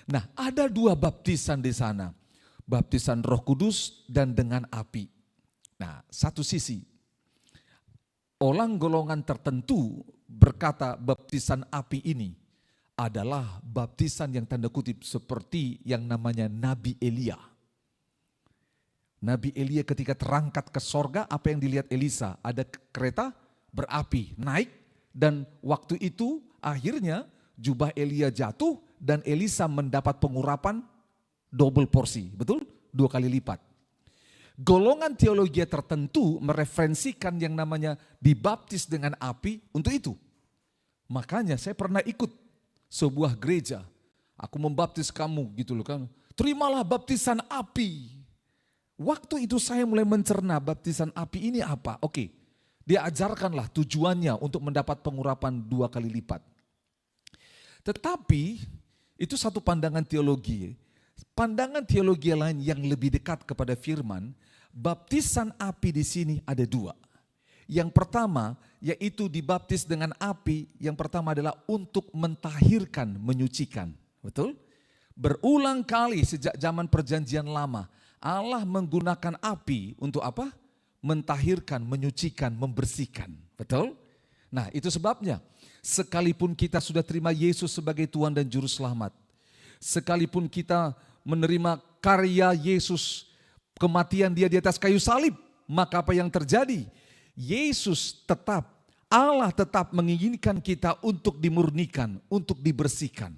Nah, ada 2 baptisan di sana. Baptisan Roh Kudus dan dengan api. Nah, satu sisi, orang golongan tertentu berkata baptisan api ini adalah baptisan yang tanda kutip seperti yang namanya Nabi Elia. Nabi Elia ketika terangkat ke sorga, apa yang dilihat Elisa? Ada kereta berapi naik dan waktu itu akhirnya jubah Elia jatuh dan Elisa mendapat pengurapan double porsi, betul? 2 kali lipat. Golongan teologi tertentu mereferensikan yang namanya dibaptis dengan api untuk itu. Makanya saya pernah ikut sebuah gereja, aku membaptis kamu gitu loh kan. Terimalah baptisan api. Waktu itu saya mulai mencerna baptisan api ini apa. Oke, dia ajarkanlah tujuannya untuk mendapat pengurapan 2 kali lipat. Tetapi itu satu pandangan teologi. Pandangan teologi lain yang lebih dekat kepada firman, baptisan api di sini ada 2. Yang pertama yaitu dibaptis dengan api, yang pertama adalah untuk mentahirkan, menyucikan. Betul? Berulang kali sejak zaman perjanjian lama, Allah menggunakan api untuk apa? Mentahirkan, menyucikan, membersihkan. Betul? Nah, itu sebabnya sekalipun kita sudah terima Yesus sebagai Tuhan dan Juru Selamat, sekalipun kita menerima karya Yesus, kematian dia di atas kayu salib, maka apa yang terjadi? Yesus tetap, Allah tetap menginginkan kita untuk dimurnikan, untuk dibersihkan.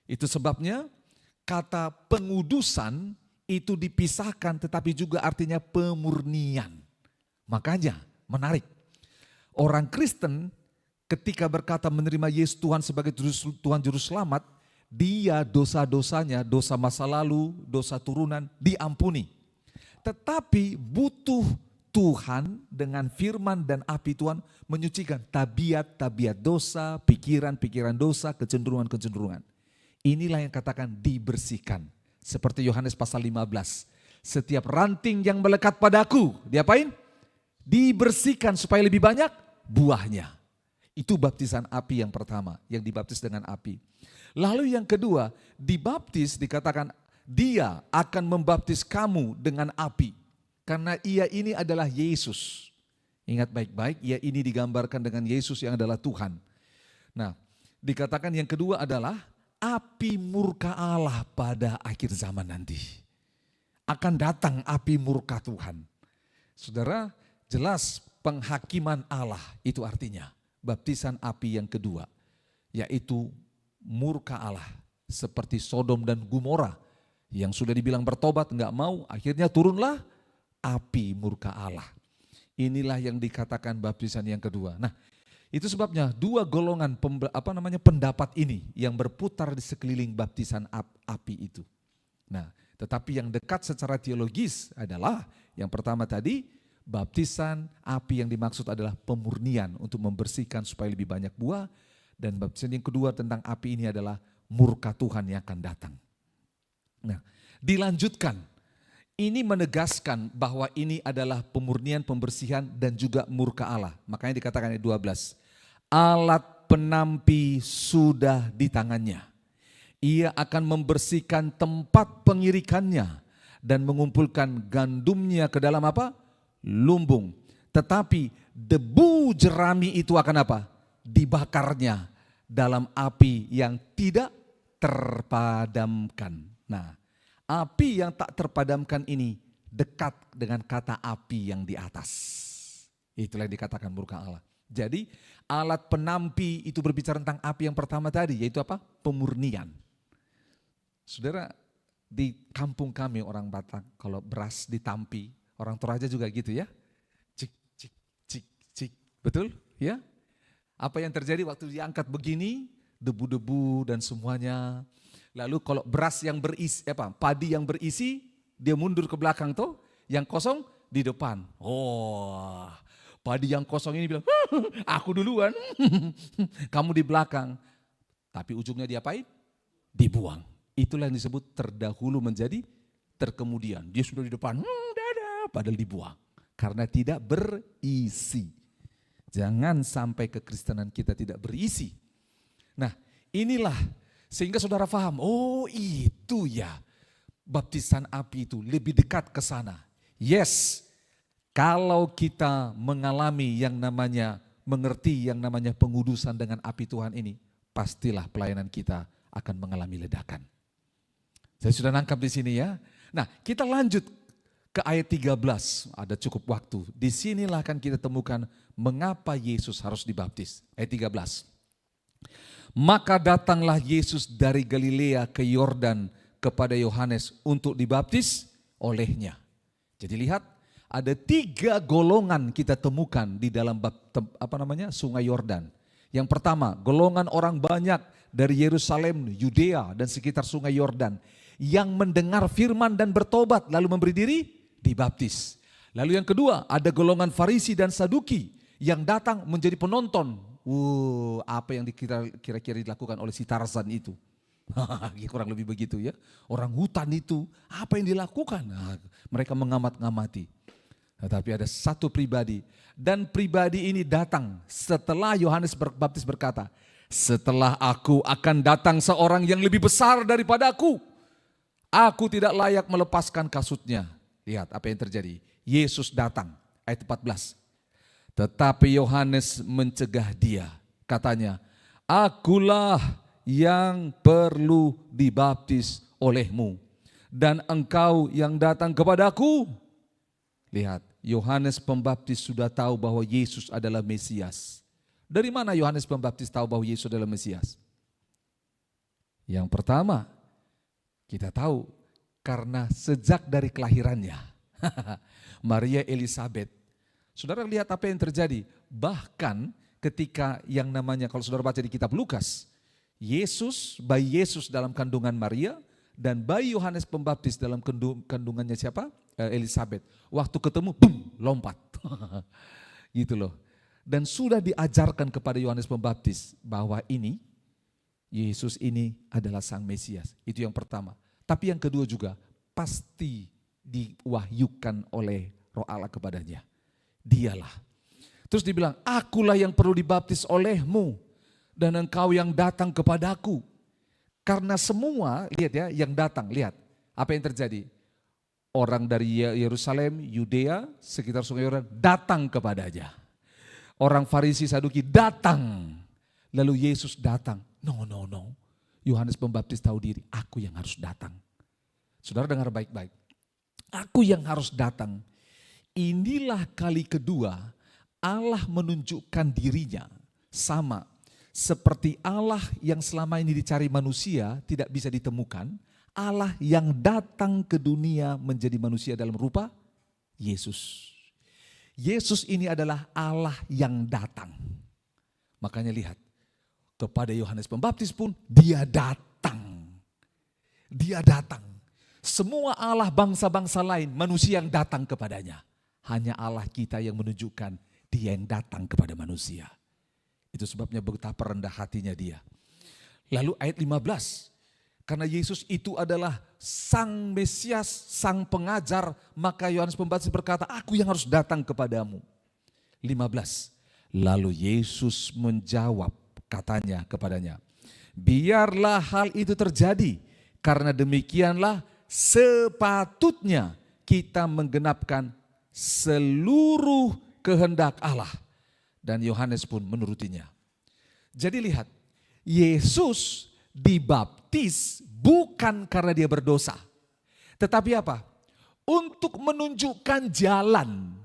Itu sebabnya kata pengudusan itu dipisahkan, tetapi juga artinya pemurnian. Makanya menarik, orang Kristen ketika berkata menerima Yesus Tuhan sebagai Tuhan Juru Selamat, dia dosa-dosanya, dosa masa lalu, dosa turunan diampuni. Tetapi butuh Tuhan dengan firman dan api Tuhan menyucikan tabiat-tabiat dosa, pikiran-pikiran dosa, kecenderungan-kecenderungan. Inilah yang katakan dibersihkan. Seperti Yohanes pasal 15. Setiap ranting yang melekat padaku, diapain? Dibersihkan supaya lebih banyak buahnya. Itu baptisan api yang pertama, yang dibaptis dengan api. Lalu yang kedua, dibaptis dikatakan dia akan membaptis kamu dengan api. Karena ia ini adalah Yesus. Ingat baik-baik, ia ini digambarkan dengan Yesus yang adalah Tuhan. Nah, dikatakan yang kedua adalah api murka Allah pada akhir zaman nanti. Akan datang api murka Tuhan. Saudara, jelas penghakiman Allah itu artinya baptisan api yang kedua. Yaitu murka Allah. Seperti Sodom dan Gomora yang sudah dibilang bertobat enggak mau, akhirnya turunlah api murka Allah. Inilah yang dikatakan baptisan yang kedua. Nah, itu sebabnya 2 golongan pendapat ini yang berputar di sekeliling baptisan api itu. Nah, tetapi yang dekat secara teologis adalah yang pertama tadi, baptisan api yang dimaksud adalah pemurnian untuk membersihkan supaya lebih banyak buah. Dan baptisan yang kedua tentang api ini adalah murka Tuhan yang akan datang. Nah, dilanjutkan. Ini menegaskan bahwa ini adalah pemurnian, pembersihan dan juga murka Allah. Makanya dikatakan ayat 12. Alat penampi sudah di tangannya. Ia akan membersihkan tempat pengirikannya dan mengumpulkan gandumnya ke dalam apa? Lumbung. Tetapi debu jerami itu akan apa? Dibakarnya dalam api yang tidak terpadamkan. Nah, api yang tak terpadamkan ini dekat dengan kata api yang di atas. Itulah yang dikatakan murka Allah. Jadi alat penampi itu berbicara tentang api yang pertama tadi, yaitu apa? Pemurnian. Saudara, di kampung kami orang Batak, kalau beras ditampi, orang Toraja juga gitu ya. Cik, cik, cik, cik. Betul? Ya? Apa yang terjadi waktu diangkat begini, debu-debu dan semuanya. Lalu kalau beras yang berisi, padi yang berisi, dia mundur ke belakang tuh, yang kosong di depan. Oh, padi yang kosong ini bilang, aku duluan, kamu di belakang. Tapi ujungnya diapain? Dibuang. Itulah yang disebut terdahulu menjadi terkemudian. Dia sudah di depan, padahal dibuang. Karena tidak berisi. Jangan sampai kekristenan kita tidak berisi. Nah, inilah sehingga saudara paham, oh itu ya baptisan api itu lebih dekat ke sana. Yes, kalau kita mengalami yang namanya, mengerti yang namanya pengudusan dengan api Tuhan ini, pastilah pelayanan kita akan mengalami ledakan. Saya sudah nangkap di sini ya. Nah, kita lanjut ke ayat 13, ada cukup waktu. Di sinilah akan kita temukan mengapa Yesus harus dibaptis. Ayat 13. Maka datanglah Yesus dari Galilea ke Yordan kepada Yohanes untuk dibaptis olehnya. Jadi lihat, ada 3 golongan kita temukan di dalam Sungai Yordan. Yang pertama, golongan orang banyak dari Yerusalem, Yudea dan sekitar sungai Yordan yang mendengar firman dan bertobat lalu memberi diri dibaptis. Lalu yang kedua, ada golongan Farisi dan Saduki yang datang menjadi penonton. Apa yang kira-kira dilakukan oleh si Tarzan itu? Kurang lebih begitu ya. Orang hutan itu, apa yang dilakukan? Mereka mengamat-ngamati. Tetapi ada satu pribadi, dan pribadi ini datang setelah Yohanes Pembaptis berkata, setelah aku akan datang seorang yang lebih besar daripada aku. Aku tidak layak melepaskan kasutnya. Lihat apa yang terjadi. Yesus datang, ayat 14. Tetapi Yohanes mencegah dia. Katanya, akulah yang perlu dibaptis olehmu. Dan engkau yang datang kepadaku. Lihat, Yohanes Pembaptis sudah tahu bahwa Yesus adalah Mesias. Dari mana Yohanes Pembaptis tahu bahwa Yesus adalah Mesias? Yang pertama, kita tahu karena sejak dari kelahirannya. Maria Elizabeth. Saudara lihat apa yang terjadi. Bahkan ketika yang namanya, kalau saudara baca di kitab Lukas, bayi Yesus dalam kandungan Maria, dan bayi Yohanes Pembaptis dalam kandungannya siapa? Elizabeth. Waktu ketemu, boom, lompat. Gitu loh. Dan sudah diajarkan kepada Yohanes Pembaptis bahwa ini, Yesus ini adalah Sang Mesias. Itu yang pertama. Tapi yang kedua juga, pasti diwahyukan oleh Roh Allah kepadanya. Dialah. Terus dibilang, akulah yang perlu dibaptis olehmu, dan engkau yang datang kepadaku. Karena semua, lihat ya, yang datang, lihat apa yang terjadi. Orang dari Yerusalem, Yudea, sekitar sungai Yordan datang kepadanya. Orang Farisi Saduki datang. Lalu Yesus datang. No. Yohanes Pembaptis tahu diri, aku yang harus datang. Saudara dengar baik-baik. Aku yang harus datang. Inilah kali kedua Allah menunjukkan dirinya sama seperti Allah yang selama ini dicari manusia tidak bisa ditemukan. Allah yang datang ke dunia menjadi manusia dalam rupa Yesus. Yesus ini adalah Allah yang datang. Makanya lihat, kepada Yohanes Pembaptis pun dia datang. Dia datang. Semua Allah bangsa-bangsa lain, manusia yang datang kepadanya. Hanya Allah kita yang menunjukkan dia yang datang kepada manusia. Itu sebabnya betapa rendah hatinya dia. Lalu ayat 15. Karena Yesus itu adalah Sang Mesias, Sang Pengajar, maka Yohanes Pembaptis berkata, aku yang harus datang kepadamu. 15. Lalu Yesus menjawab, katanya kepadanya, biarlah hal itu terjadi, karena demikianlah sepatutnya kita menggenapkan seluruh kehendak Allah. Dan Yohanes pun menurutinya. Jadi lihat, Yesus dibaptis bukan karena dia berdosa. Tetapi apa? Untuk menunjukkan jalan.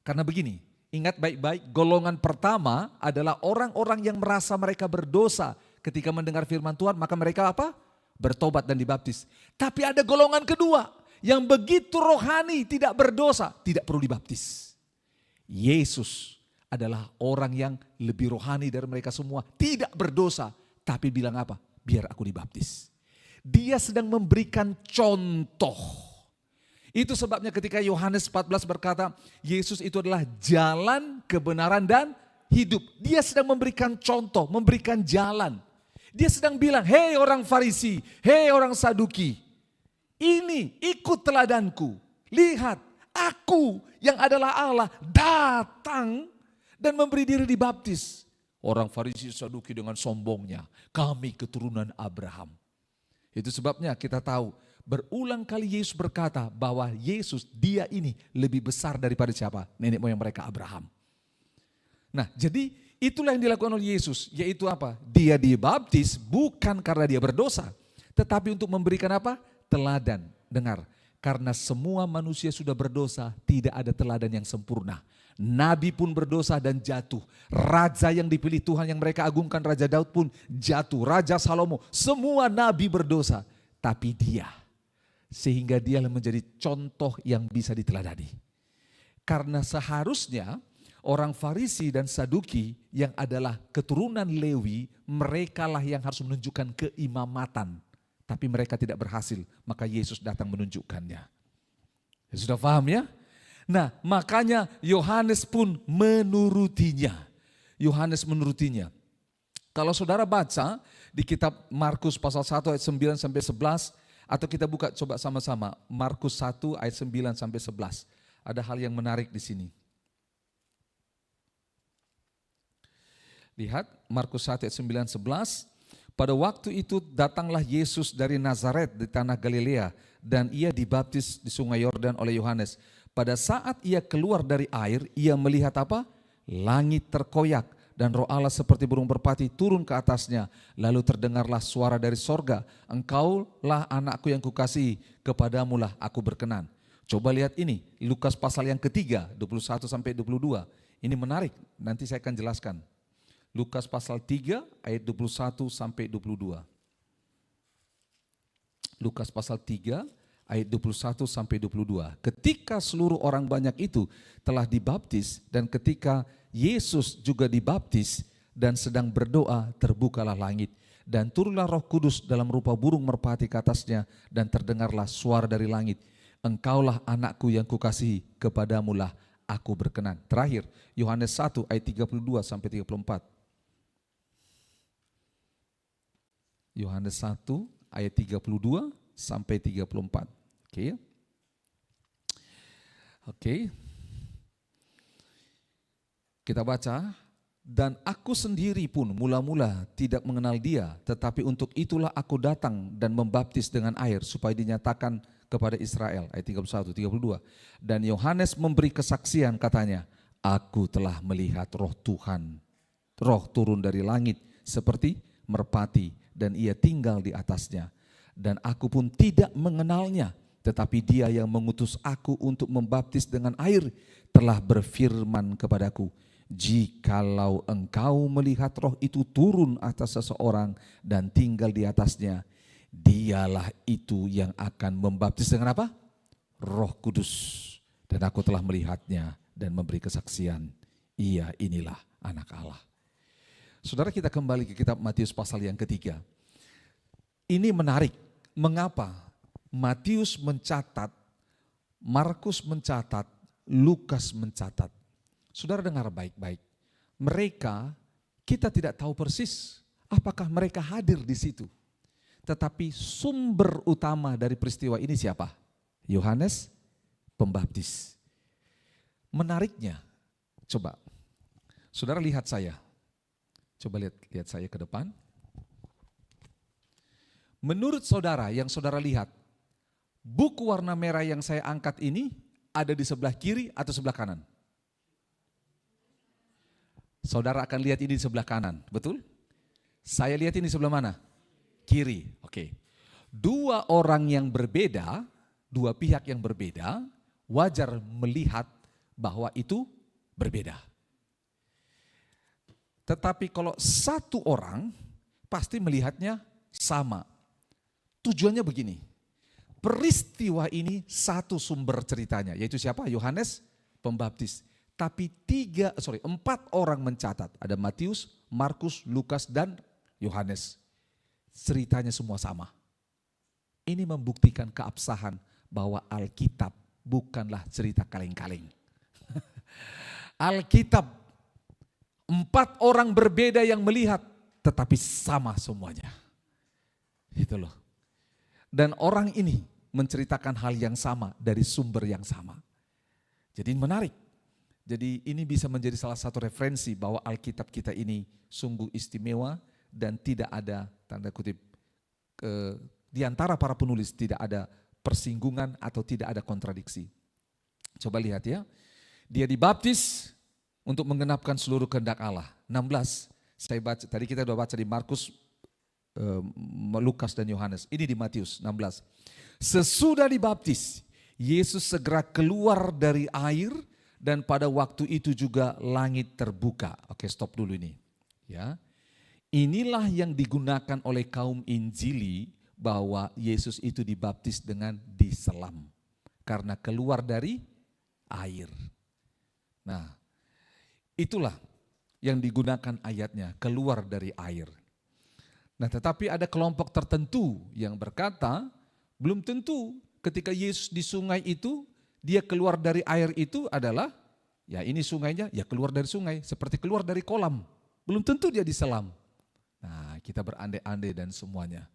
Karena begini, ingat baik-baik, golongan pertama adalah orang-orang yang merasa mereka berdosa. Ketika mendengar firman Tuhan, maka mereka apa? Bertobat dan dibaptis. Tapi ada golongan kedua, yang begitu rohani, tidak berdosa, tidak perlu dibaptis. Yesus adalah orang yang lebih rohani dari mereka semua, tidak berdosa, tapi bilang apa? Biar aku dibaptis. Dia sedang memberikan contoh. Itu sebabnya ketika Yohanes 14 berkata, Yesus itu adalah jalan, kebenaran, dan hidup. Dia sedang memberikan contoh, memberikan jalan. Dia sedang bilang, hei orang Farisi, hei orang Saduki, ini ikut teladanku. Lihat, aku yang adalah Allah datang dan memberi diri dibaptis. Orang Farisi Saduki dengan sombongnya, kami keturunan Abraham. Itu sebabnya kita tahu berulang kali Yesus berkata bahwa Yesus dia ini lebih besar daripada siapa? Nenek moyang mereka Abraham. Nah jadi itulah yang dilakukan oleh Yesus, yaitu apa? Dia dibaptis bukan karena dia berdosa, tetapi untuk memberikan apa? Teladan. Dengar, karena semua manusia sudah berdosa, tidak ada teladan yang sempurna. Nabi pun berdosa dan jatuh. Raja yang dipilih Tuhan yang mereka agungkan, Raja Daud pun jatuh. Raja Salomo, semua nabi berdosa. Tapi dia, sehingga dia menjadi contoh yang bisa diteladani. Karena seharusnya Orang Farisi dan Saduki yang adalah keturunan Lewi, merekalah yang harus menunjukkan keimamatan. Tapi mereka tidak berhasil, maka Yesus datang menunjukkannya. Sudah paham ya? Nah, makanya Yohanes pun menurutinya. Yohanes menurutinya. Kalau saudara baca di kitab Markus pasal 1 ayat 9 sampai 11, atau kita buka coba sama-sama Markus 1 ayat 9 sampai 11. Ada hal yang menarik di sini. Lihat Markus 1 ayat 9-11. Pada waktu itu datanglah Yesus dari Nazaret di tanah Galilea dan ia dibaptis di sungai Yordan oleh Yohanes. Pada saat ia keluar dari air, ia melihat apa? Langit terkoyak dan Roh Allah seperti burung merpati turun ke atasnya. Lalu terdengarlah suara dari sorga, engkaulah anakku yang kukasihi, kepadamulah aku berkenan. Coba lihat ini, Lukas pasal yang ketiga, 21 sampai 22. Ini menarik, nanti saya akan jelaskan. Lukas pasal 3 ayat 21 sampai 22. Lukas pasal 3 ayat 21 sampai 22. Ketika seluruh orang banyak itu telah dibaptis dan ketika Yesus juga dibaptis dan sedang berdoa, terbukalah langit dan turunlah Roh Kudus dalam rupa burung merpati ke atasnya dan terdengarlah suara dari langit. Engkaulah anakku yang kukasihi, kepadamulah aku berkenan. Terakhir, Yohanes 1 ayat 32 sampai 34. Yohanes 1 ayat 32 sampai 34. Oke. Kita baca, dan aku sendiri pun mula-mula tidak mengenal dia, tetapi untuk itulah aku datang dan membaptis dengan air supaya dinyatakan kepada Israel. Ayat 31, 32. Dan Yohanes memberi kesaksian katanya, aku telah melihat roh Tuhan, roh turun dari langit seperti merpati dan ia tinggal di atasnya. Dan aku pun tidak mengenalnya, tetapi dia yang mengutus aku untuk membaptis dengan air telah berfirman kepadaku, jikalau engkau melihat roh itu turun atas seseorang dan tinggal di atasnya, dialah itu yang akan membaptis dengan apa? Roh Kudus. Dan aku telah melihatnya dan memberi kesaksian, ia inilah anak Allah. Saudara, kita kembali ke kitab Matius pasal yang ketiga. Ini menarik, mengapa Matius mencatat, Markus mencatat, Lukas mencatat. Saudara dengar baik-baik, mereka, kita tidak tahu persis apakah mereka hadir di situ. Tetapi sumber utama dari peristiwa ini siapa? Yohanes Pembaptis. Menariknya, coba, saudara lihat saya. Coba lihat saya ke depan. Menurut saudara yang saudara lihat, buku warna merah yang saya angkat ini ada di sebelah kiri atau sebelah kanan? Saudara akan lihat ini di sebelah kanan, betul? Saya lihat ini sebelah mana? Kiri, oke. Dua orang yang berbeda, dua pihak yang berbeda, wajar melihat bahwa itu berbeda. Tetapi kalau satu orang pasti melihatnya sama. Tujuannya begini, peristiwa ini satu sumber ceritanya, yaitu siapa? Yohanes Pembaptis. Tapi 4 orang mencatat, ada Matius, Markus, Lukas, dan Yohanes. Ceritanya semua sama. Ini membuktikan keabsahan bahwa Alkitab bukanlah cerita kaleng-kaleng. Alkitab 4 orang berbeda yang melihat, tetapi sama semuanya. Itu loh. Dan orang ini menceritakan hal yang sama dari sumber yang sama. Jadi menarik. Jadi ini bisa menjadi salah satu referensi bahwa Alkitab kita ini sungguh istimewa dan tidak ada tanda kutip di antara para penulis tidak ada persinggungan atau tidak ada kontradiksi. Coba lihat ya. Dia dibaptis untuk menggenapkan seluruh kehendak Allah. 16, saya baca, tadi kita sudah baca di Markus, Lukas dan Yohanes. Ini di Matius 16. Sesudah dibaptis, Yesus segera keluar dari air dan pada waktu itu juga langit terbuka. Oke, stop dulu ini. Ya. Inilah yang digunakan oleh kaum Injili bahwa Yesus itu dibaptis dengan diselam karena keluar dari air. Nah, Itulah yang digunakan ayatnya, keluar dari air. Nah, tetapi ada kelompok tertentu yang berkata, belum tentu ketika Yesus di sungai itu, dia keluar dari air itu adalah, ya ini sungainya, ya keluar dari sungai, seperti keluar dari kolam. Belum tentu dia diselam. Nah, kita berandai-andai dan semuanya.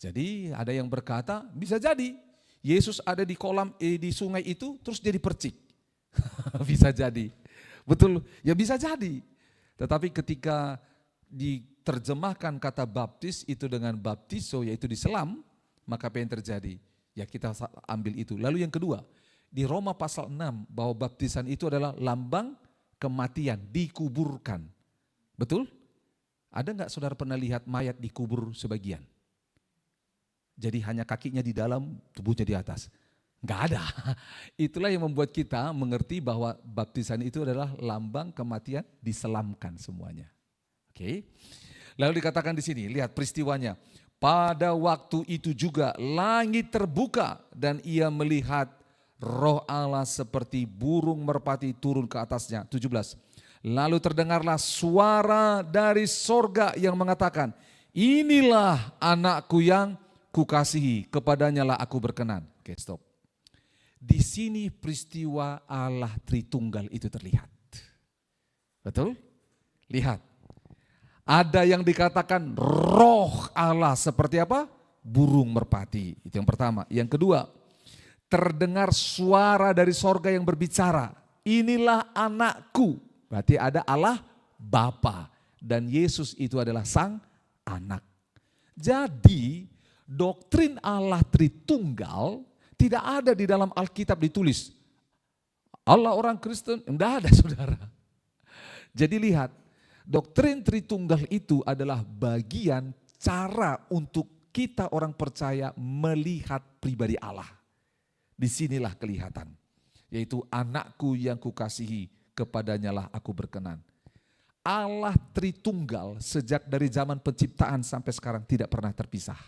Jadi ada yang berkata, bisa jadi Yesus ada di kolam, di sungai itu, terus dia dipercik. Bisa jadi. Betul, ya bisa jadi. Tetapi ketika diterjemahkan kata baptis itu dengan baptiso, yaitu diselam, maka apa yang terjadi? Ya kita ambil itu. Lalu yang kedua, di Roma pasal 6 bahwa baptisan itu adalah lambang kematian, dikuburkan. Betul? Ada enggak saudara pernah lihat mayat dikubur sebagian? Jadi hanya kakinya di dalam, tubuhnya di atas. Enggak ada. Itulah yang membuat kita mengerti bahwa baptisan itu adalah lambang kematian, diselamkan semuanya. Oke. Lalu dikatakan di sini, lihat peristiwanya. Pada waktu itu juga langit terbuka dan ia melihat Roh Allah seperti burung merpati turun ke atasnya. 17. Lalu terdengarlah suara dari sorga yang mengatakan, inilah anakku yang kukasihi, kepadanya lah aku berkenan. Oke, stop. Di sini peristiwa Allah Tritunggal itu terlihat. Betul? Lihat. Ada yang dikatakan roh Allah seperti apa? Burung merpati. Itu yang pertama. Yang kedua, terdengar suara dari sorga yang berbicara. Inilah anakku. Berarti ada Allah Bapa. Dan Yesus itu adalah sang anak. Jadi doktrin Allah Tritunggal tidak ada di dalam Alkitab ditulis. Allah orang Kristen, enggak ada saudara. Jadi lihat, doktrin Tritunggal itu adalah bagian cara untuk kita orang percaya melihat pribadi Allah. Disinilah kelihatan, yaitu anakku yang kukasihi, kepadanya lah aku berkenan. Allah Tritunggal sejak dari zaman penciptaan sampai sekarang tidak pernah terpisah.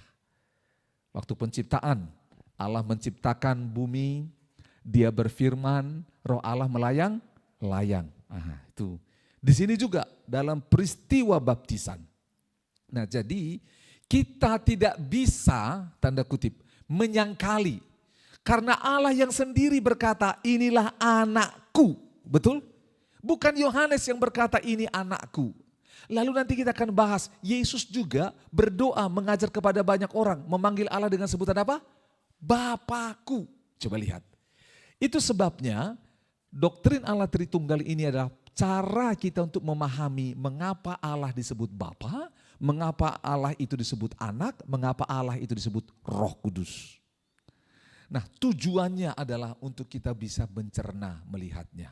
Waktu penciptaan, Allah menciptakan bumi, dia berfirman, roh Allah melayang. Itu. Di sini juga dalam peristiwa baptisan. Nah jadi kita tidak bisa, tanda kutip, menyangkali. Karena Allah yang sendiri berkata, inilah anakku. Betul? Bukan Yohanes yang berkata, ini anakku. Lalu nanti kita akan bahas, Yesus juga berdoa mengajar kepada banyak orang. Memanggil Allah dengan sebutan apa? Bapakku. Coba lihat. Itu sebabnya doktrin Allah Tritunggal ini adalah cara kita untuk memahami mengapa Allah disebut Bapa, mengapa Allah itu disebut anak, mengapa Allah itu disebut Roh Kudus. Nah, tujuannya adalah untuk kita bisa mencerna melihatnya.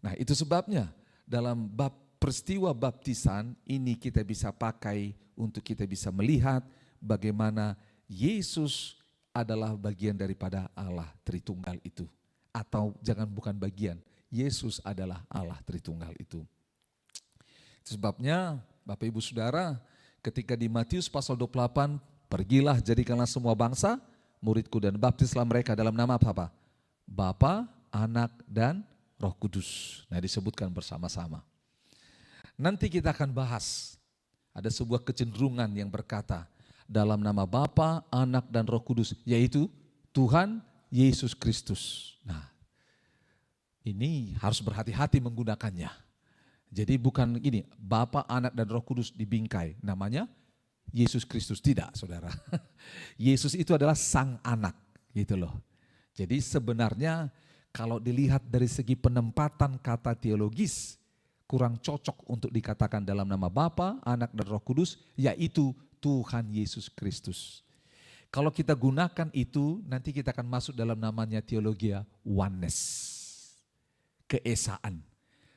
Nah, itu sebabnya dalam peristiwa baptisan ini kita bisa pakai untuk kita bisa melihat bagaimana Yesus adalah bagian daripada Allah Tritunggal itu. Atau bukan bagian, Yesus adalah Allah Tritunggal itu. Sebabnya Bapak Ibu Saudara, ketika di Matius pasal 28, pergilah jadikanlah semua bangsa muridku dan baptislah mereka dalam nama apa? Bapa, Anak dan Roh Kudus. Nah, disebutkan bersama-sama. Nanti kita akan bahas, ada sebuah kecenderungan yang berkata, dalam nama Bapa, Anak dan Roh Kudus, yaitu Tuhan Yesus Kristus. Nah, ini harus berhati-hati menggunakannya. Jadi bukan gini, Bapa, Anak dan Roh Kudus dibingkai, namanya Yesus Kristus, tidak saudara. Yesus itu adalah sang anak, gitu loh. Jadi sebenarnya kalau dilihat dari segi penempatan kata teologis, kurang cocok untuk dikatakan dalam nama Bapa, Anak dan Roh Kudus, yaitu Tuhan Yesus Kristus. Kalau kita gunakan itu, nanti kita akan masuk dalam namanya teologi oneness, keesaan.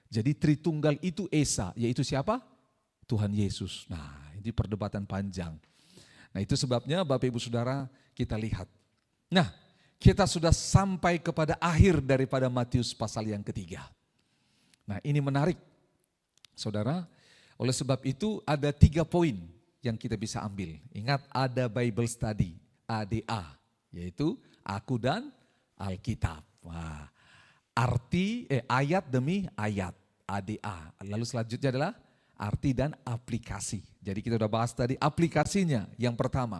Jadi Tritunggal itu esa, yaitu siapa? Tuhan Yesus. Nah, ini perdebatan panjang. Nah, itu sebabnya Bapak Ibu Saudara kita lihat. Nah, kita sudah sampai kepada akhir daripada Matius pasal yang ketiga. Nah, ini menarik. Saudara, oleh sebab itu ada 3 poin yang kita bisa ambil. Ingat, ada Bible Study, ADA, yaitu Aku dan Alkitab. Wah, ayat demi ayat. ADA. Lalu selanjutnya adalah arti dan aplikasi. Jadi kita udah bahas tadi aplikasinya. Yang pertama,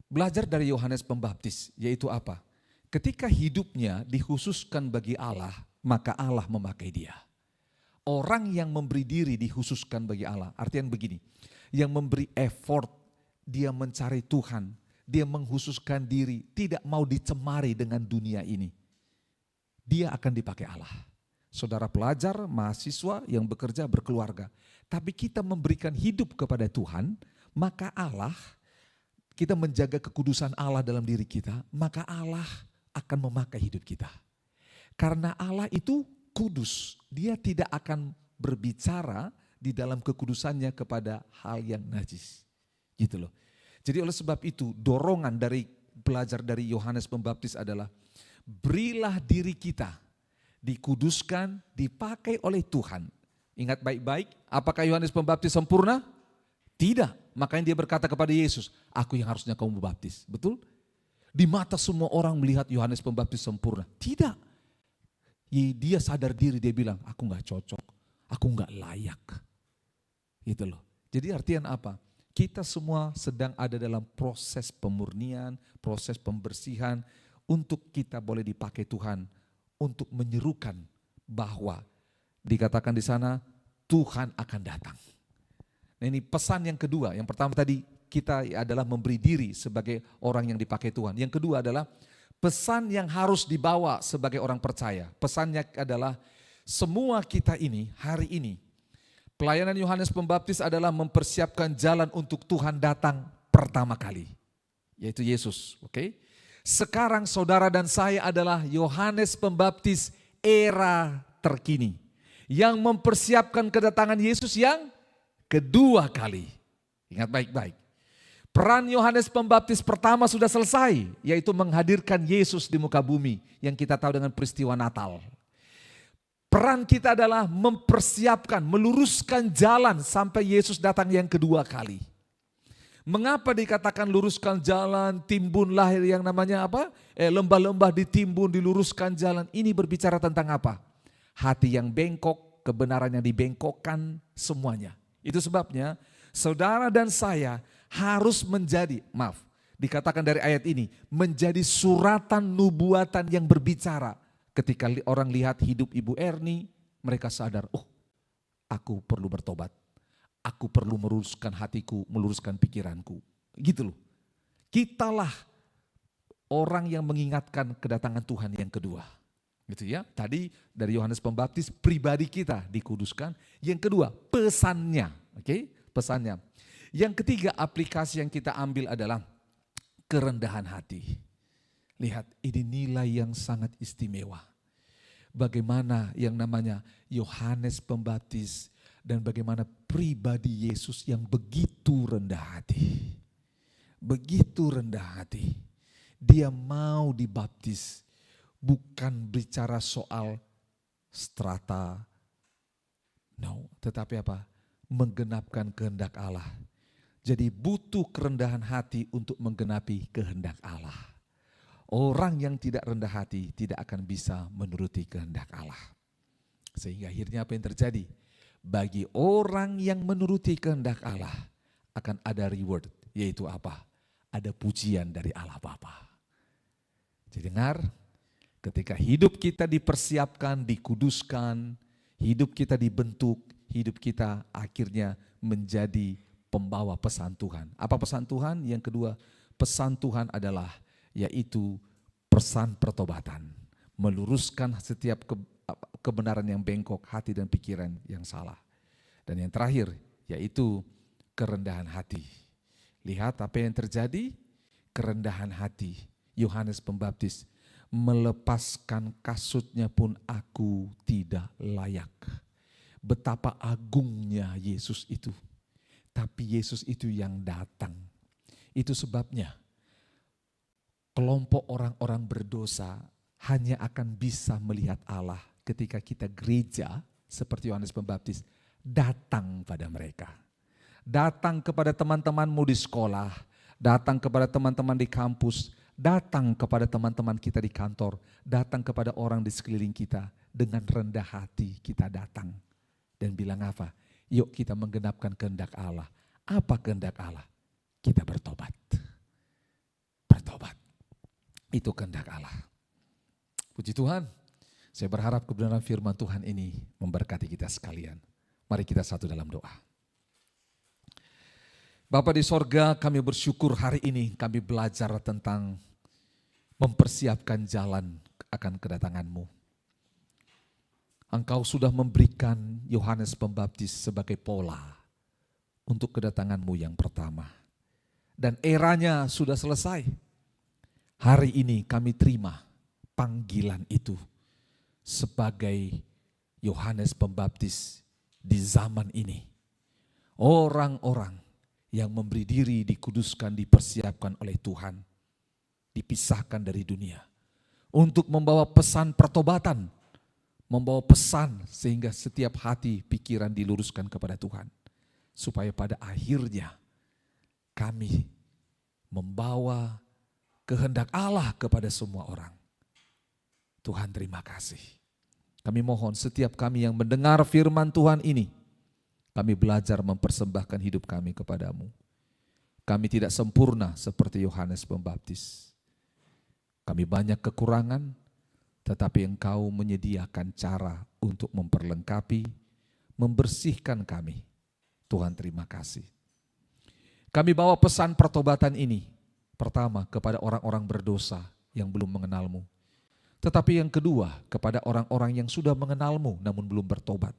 belajar dari Yohanes Pembaptis, yaitu apa? Ketika hidupnya dikhususkan bagi Allah, maka Allah memakai dia. Orang yang memberi diri dikhususkan bagi Allah. Artinya begini, yang memberi effort, dia mencari Tuhan, dia menghususkan diri, tidak mau dicemari dengan dunia ini. Dia akan dipakai Allah. Saudara pelajar, mahasiswa yang bekerja, berkeluarga. Tapi kita memberikan hidup kepada Tuhan, maka Allah, kita menjaga kekudusan Allah dalam diri kita, maka Allah akan memakai hidup kita. Karena Allah itu kudus, dia tidak akan berbicara di dalam kekudusannya kepada hal yang najis. Gitu loh. Jadi oleh sebab itu dorongan dari belajar dari Yohanes Pembaptis adalah berilah diri kita dikuduskan, dipakai oleh Tuhan. Ingat baik-baik, apakah Yohanes Pembaptis sempurna? Tidak. Makanya dia berkata kepada Yesus, aku yang harusnya kamu membaptis. Betul? Di mata semua orang melihat Yohanes Pembaptis sempurna. Tidak. Dia sadar diri, dia bilang, aku gak cocok, aku gak layak. Gitu loh. Jadi artinya apa? Kita semua sedang ada dalam proses pemurnian, proses pembersihan, untuk kita boleh dipakai Tuhan untuk menyerukan bahwa dikatakan di sana Tuhan akan datang. Nah ini pesan yang kedua. Yang pertama tadi kita adalah memberi diri sebagai orang yang dipakai Tuhan. Yang kedua adalah pesan yang harus dibawa sebagai orang percaya. Pesannya adalah semua kita ini hari ini, pelayanan Yohanes Pembaptis adalah mempersiapkan jalan untuk Tuhan datang pertama kali, yaitu Yesus. Oke? Sekarang saudara dan saya adalah Yohanes Pembaptis era terkini yang mempersiapkan kedatangan Yesus yang kedua kali. Ingat baik-baik. Peran Yohanes Pembaptis pertama sudah selesai, yaitu menghadirkan Yesus di muka bumi yang kita tahu dengan peristiwa Natal. Peran kita adalah mempersiapkan, meluruskan jalan sampai Yesus datang yang kedua kali. Mengapa dikatakan luruskan jalan, timbunlah yang namanya apa? Lembah-lembah ditimbun, diluruskan jalan. Ini berbicara tentang apa? Hati yang bengkok, kebenaran yang dibengkokkan, semuanya. Itu sebabnya saudara dan saya harus menjadi, dikatakan dari ayat ini, menjadi suratan nubuatan yang berbicara. Ketika orang lihat hidup Ibu Erni, mereka sadar, oh aku perlu bertobat. Aku perlu meluruskan hatiku, meluruskan pikiranku. Gitu loh. Kitalah orang yang mengingatkan kedatangan Tuhan yang kedua. Gitu ya. Tadi dari Yohanes Pembaptis pribadi kita dikuduskan. Yang kedua pesannya. Oke, pesannya. Yang ketiga aplikasi yang kita ambil adalah kerendahan hati. Lihat, ini nilai yang sangat istimewa. Bagaimana yang namanya Yohanes Pembaptis dan bagaimana pribadi Yesus yang begitu rendah hati. Begitu rendah hati. Dia mau dibaptis. Bukan bicara soal strata. No, tetapi apa? Menggenapkan kehendak Allah. Jadi butuh kerendahan hati untuk menggenapi kehendak Allah. Orang yang tidak rendah hati tidak akan bisa menuruti kehendak Allah. Sehingga akhirnya apa yang terjadi? Bagi orang yang menuruti kehendak Allah akan ada reward, yaitu apa? Ada pujian dari Allah Bapa. Jadi dengar, ketika hidup kita dipersiapkan, dikuduskan, hidup kita dibentuk, hidup kita akhirnya menjadi pembawa pesan Tuhan. Apa pesan Tuhan? Yang kedua, pesan Tuhan adalah yaitu pesan pertobatan. Meluruskan setiap kebenaran yang bengkok, hati dan pikiran yang salah. Dan yang terakhir yaitu kerendahan hati. Lihat apa yang terjadi, kerendahan hati. Yohanes Pembaptis, melepaskan kasutnya pun aku tidak layak. Betapa agungnya Yesus itu. Tapi Yesus itu yang datang. Itu sebabnya kelompok orang-orang berdosa hanya akan bisa melihat Allah ketika kita gereja seperti Yohanes Pembaptis datang pada mereka. Datang kepada teman-temanmu di sekolah, datang kepada teman-teman di kampus, datang kepada teman-teman kita di kantor, datang kepada orang di sekeliling kita, dengan rendah hati kita datang dan bilang apa? Yuk kita menggenapkan kehendak Allah. Apa kehendak Allah? Kita bertobat. Bertobat. Itu kehendak Allah. Puji Tuhan. Saya berharap kebenaran firman Tuhan ini memberkati kita sekalian. Mari kita satu dalam doa. Bapa di sorga, kami bersyukur hari ini kami belajar tentang mempersiapkan jalan akan kedatangan-Mu. Engkau sudah memberikan Yohanes Pembaptis sebagai pola untuk kedatangan-Mu yang pertama. Dan eranya sudah selesai. Hari ini kami terima panggilan itu sebagai Yohanes Pembaptis di zaman ini. Orang-orang yang memberi diri dikuduskan, dipersiapkan oleh Tuhan, dipisahkan dari dunia untuk membawa pesan pertobatan, membawa pesan sehingga setiap hati pikiran diluruskan kepada Tuhan, supaya pada akhirnya kami membawa kehendak Allah kepada semua orang. Tuhan terima kasih. Kami mohon setiap kami yang mendengar firman Tuhan ini, kami belajar mempersembahkan hidup kami kepadamu. Kami tidak sempurna seperti Yohanes Pembaptis. Kami banyak kekurangan, tetapi Engkau menyediakan cara untuk memperlengkapi, membersihkan kami. Tuhan terima kasih. Kami bawa pesan pertobatan ini, pertama kepada orang-orang berdosa yang belum mengenal-Mu. Tetapi yang kedua kepada orang-orang yang sudah mengenal-Mu namun belum bertobat.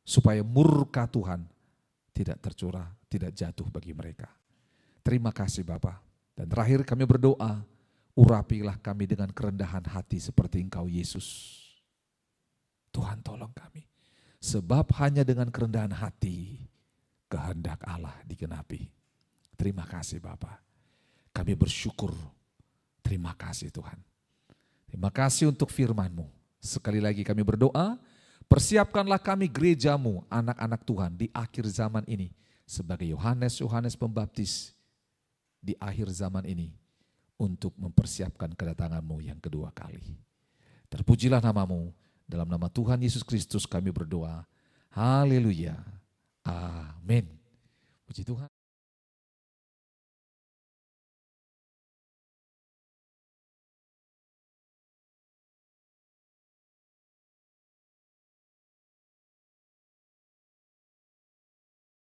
Supaya murka Tuhan tidak tercurah, tidak jatuh bagi mereka. Terima kasih Bapa. Dan terakhir kami berdoa, urapilah kami dengan kerendahan hati seperti Engkau Yesus. Tuhan tolong kami. Sebab hanya dengan kerendahan hati kehendak Allah digenapi. Terima kasih Bapa. Kami bersyukur. Terima kasih Tuhan. Terima kasih untuk firman-Mu. Sekali lagi kami berdoa, persiapkanlah kami gereja-Mu, anak-anak Tuhan di akhir zaman ini. Sebagai Yohanes Pembaptis di akhir zaman ini. Untuk mempersiapkan kedatangan-Mu yang kedua kali. Terpujilah nama-Mu, dalam nama Tuhan Yesus Kristus kami berdoa. Haleluya. Amin. Puji Tuhan.